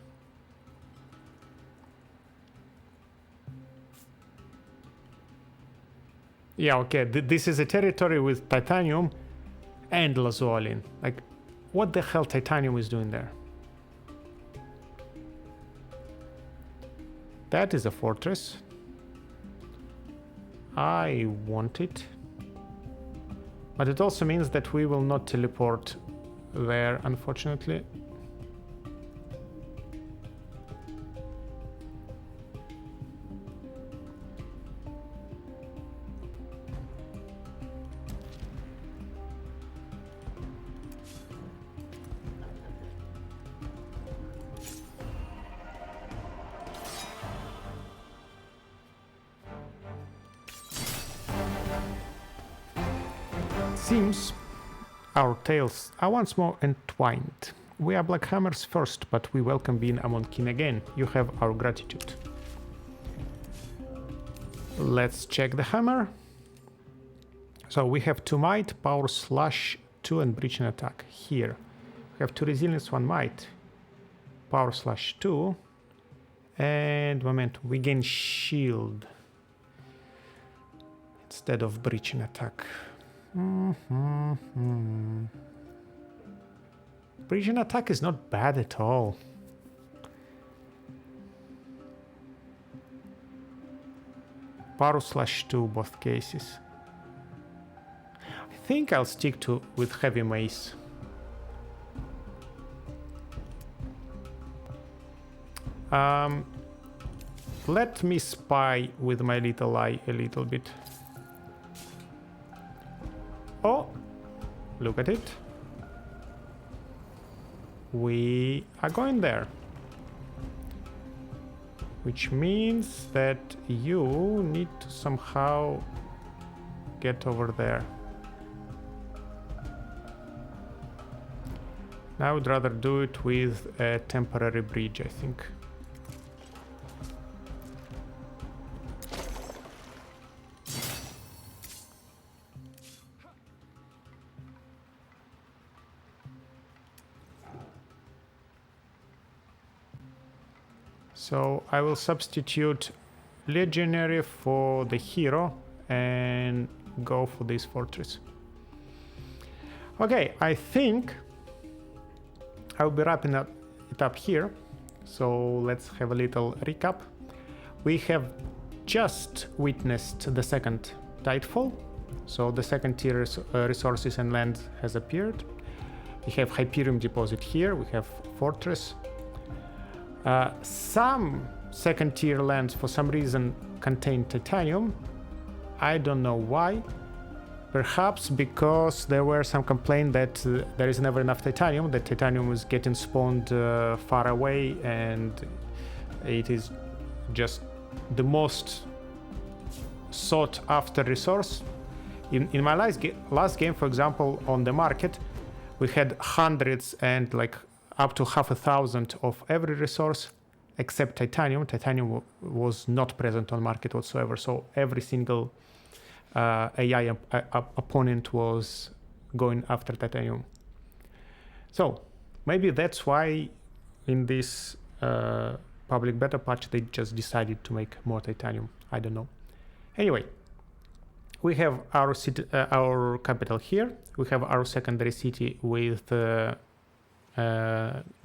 Yeah, okay, this is a territory with titanium and lazuolin. Like, what the hell titanium is doing there? That is a fortress. I want it. But it also means that we will not teleport there, unfortunately. Seems our tales are once more entwined. We are Blackhammers first, but we welcome being among kin again. You have our gratitude. Let's check the hammer. So we have 2 might, power slash 2 and breaching attack. Here we have 2 resilience, 1 might, power slash 2 and momentum. We gain shield instead of breaching attack. Breaching attack is not bad at all. Power slash 2 both cases. I think I'll stick with heavy mace. Let me spy with my little eye a little bit. Oh, look at it. We are going there. Which means that you need to somehow get over there. I would rather do it with a temporary bridge, I think. So I will substitute Legionary for the hero and go for this fortress. Okay, I think I'll be wrapping it up here. So let's have a little recap. We have just witnessed the second Tidefall. So the second tier resources and land has appeared. We have Hyperium deposit here. We have fortress. Some second tier lands for some reason contain titanium. I don't know why. Perhaps because there were some complaint that there is never enough titanium, that titanium is getting spawned far away, and it is just the most sought after resource. In my last game, for example, on the market, we had hundreds and like up to 1,000 of every resource except titanium. Titanium was not present on market whatsoever, so every single AI opponent was going after titanium. So maybe that's why in this public beta patch they just decided to make more titanium. I don't know. Anyway, we have our city, our capital here. We have our secondary city with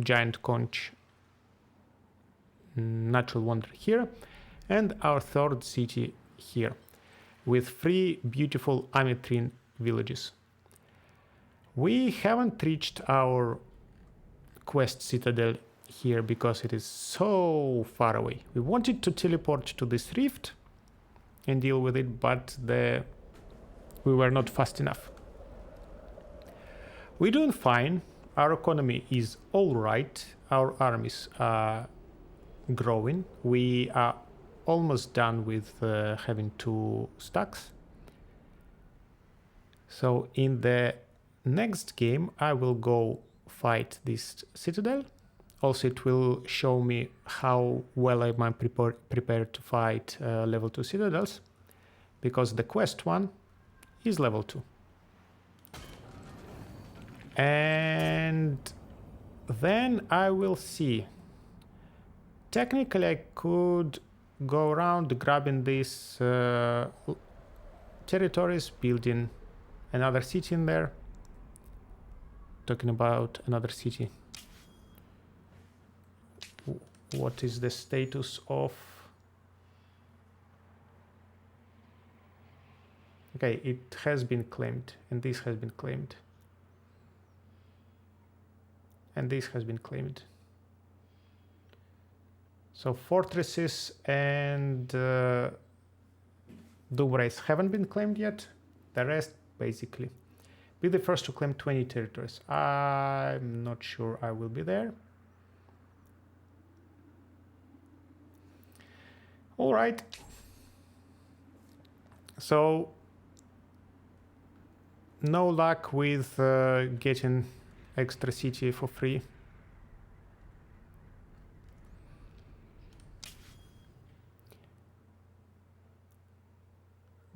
Giant Conch natural wonder here, and our third city here with 3 beautiful Ametrine villages. We haven't reached our quest Citadel here because it is so far away. We wanted to teleport to this rift and deal with it, but we were not fast enough. We're doing fine. Our economy is all right. Our armies are growing. We are almost done with having 2 stacks. So in the next game, I will go fight this Citadel. Also, it will show me how well I am prepared to fight level 2 Citadels, because the quest one is level 2. And then I will see. Technically, I could go around grabbing these territories, building another city in there. Talking about another city. What is the status of... Okay, it has been claimed, and this has been claimed. And this has been claimed. So fortresses and Doomwraiths haven't been claimed yet. The rest, basically. Be the first to claim 20 territories. I'm not sure I will be there. All right. So, no luck with getting extra city for free.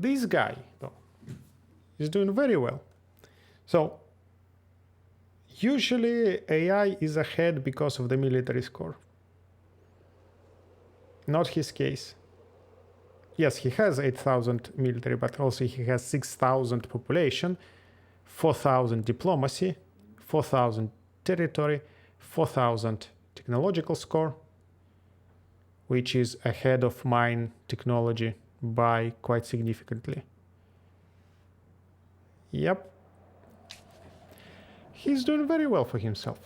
This guy, though, is doing very well. So, usually AI is ahead because of the military score. Not his case. Yes, he has 8,000 military, but also he has 6,000 population, 4,000 diplomacy, 4,000 territory, 4,000 technological score, which is ahead of mine technology by quite significantly. Yep. He's doing very well for himself.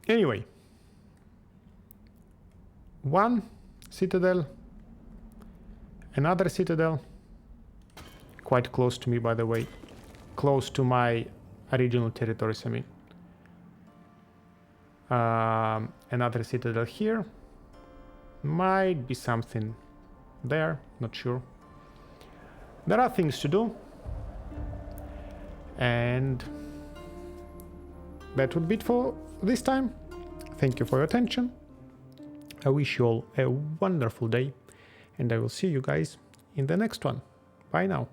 Anyway. One Citadel. Another Citadel. Quite close to me, by the way. Close to my original territories, I mean. Another Citadel here. Might be something there, not sure. There are things to do. And that would be it for this time. Thank you for your attention. I wish you all a wonderful day, and I will see you guys in the next one. Bye now.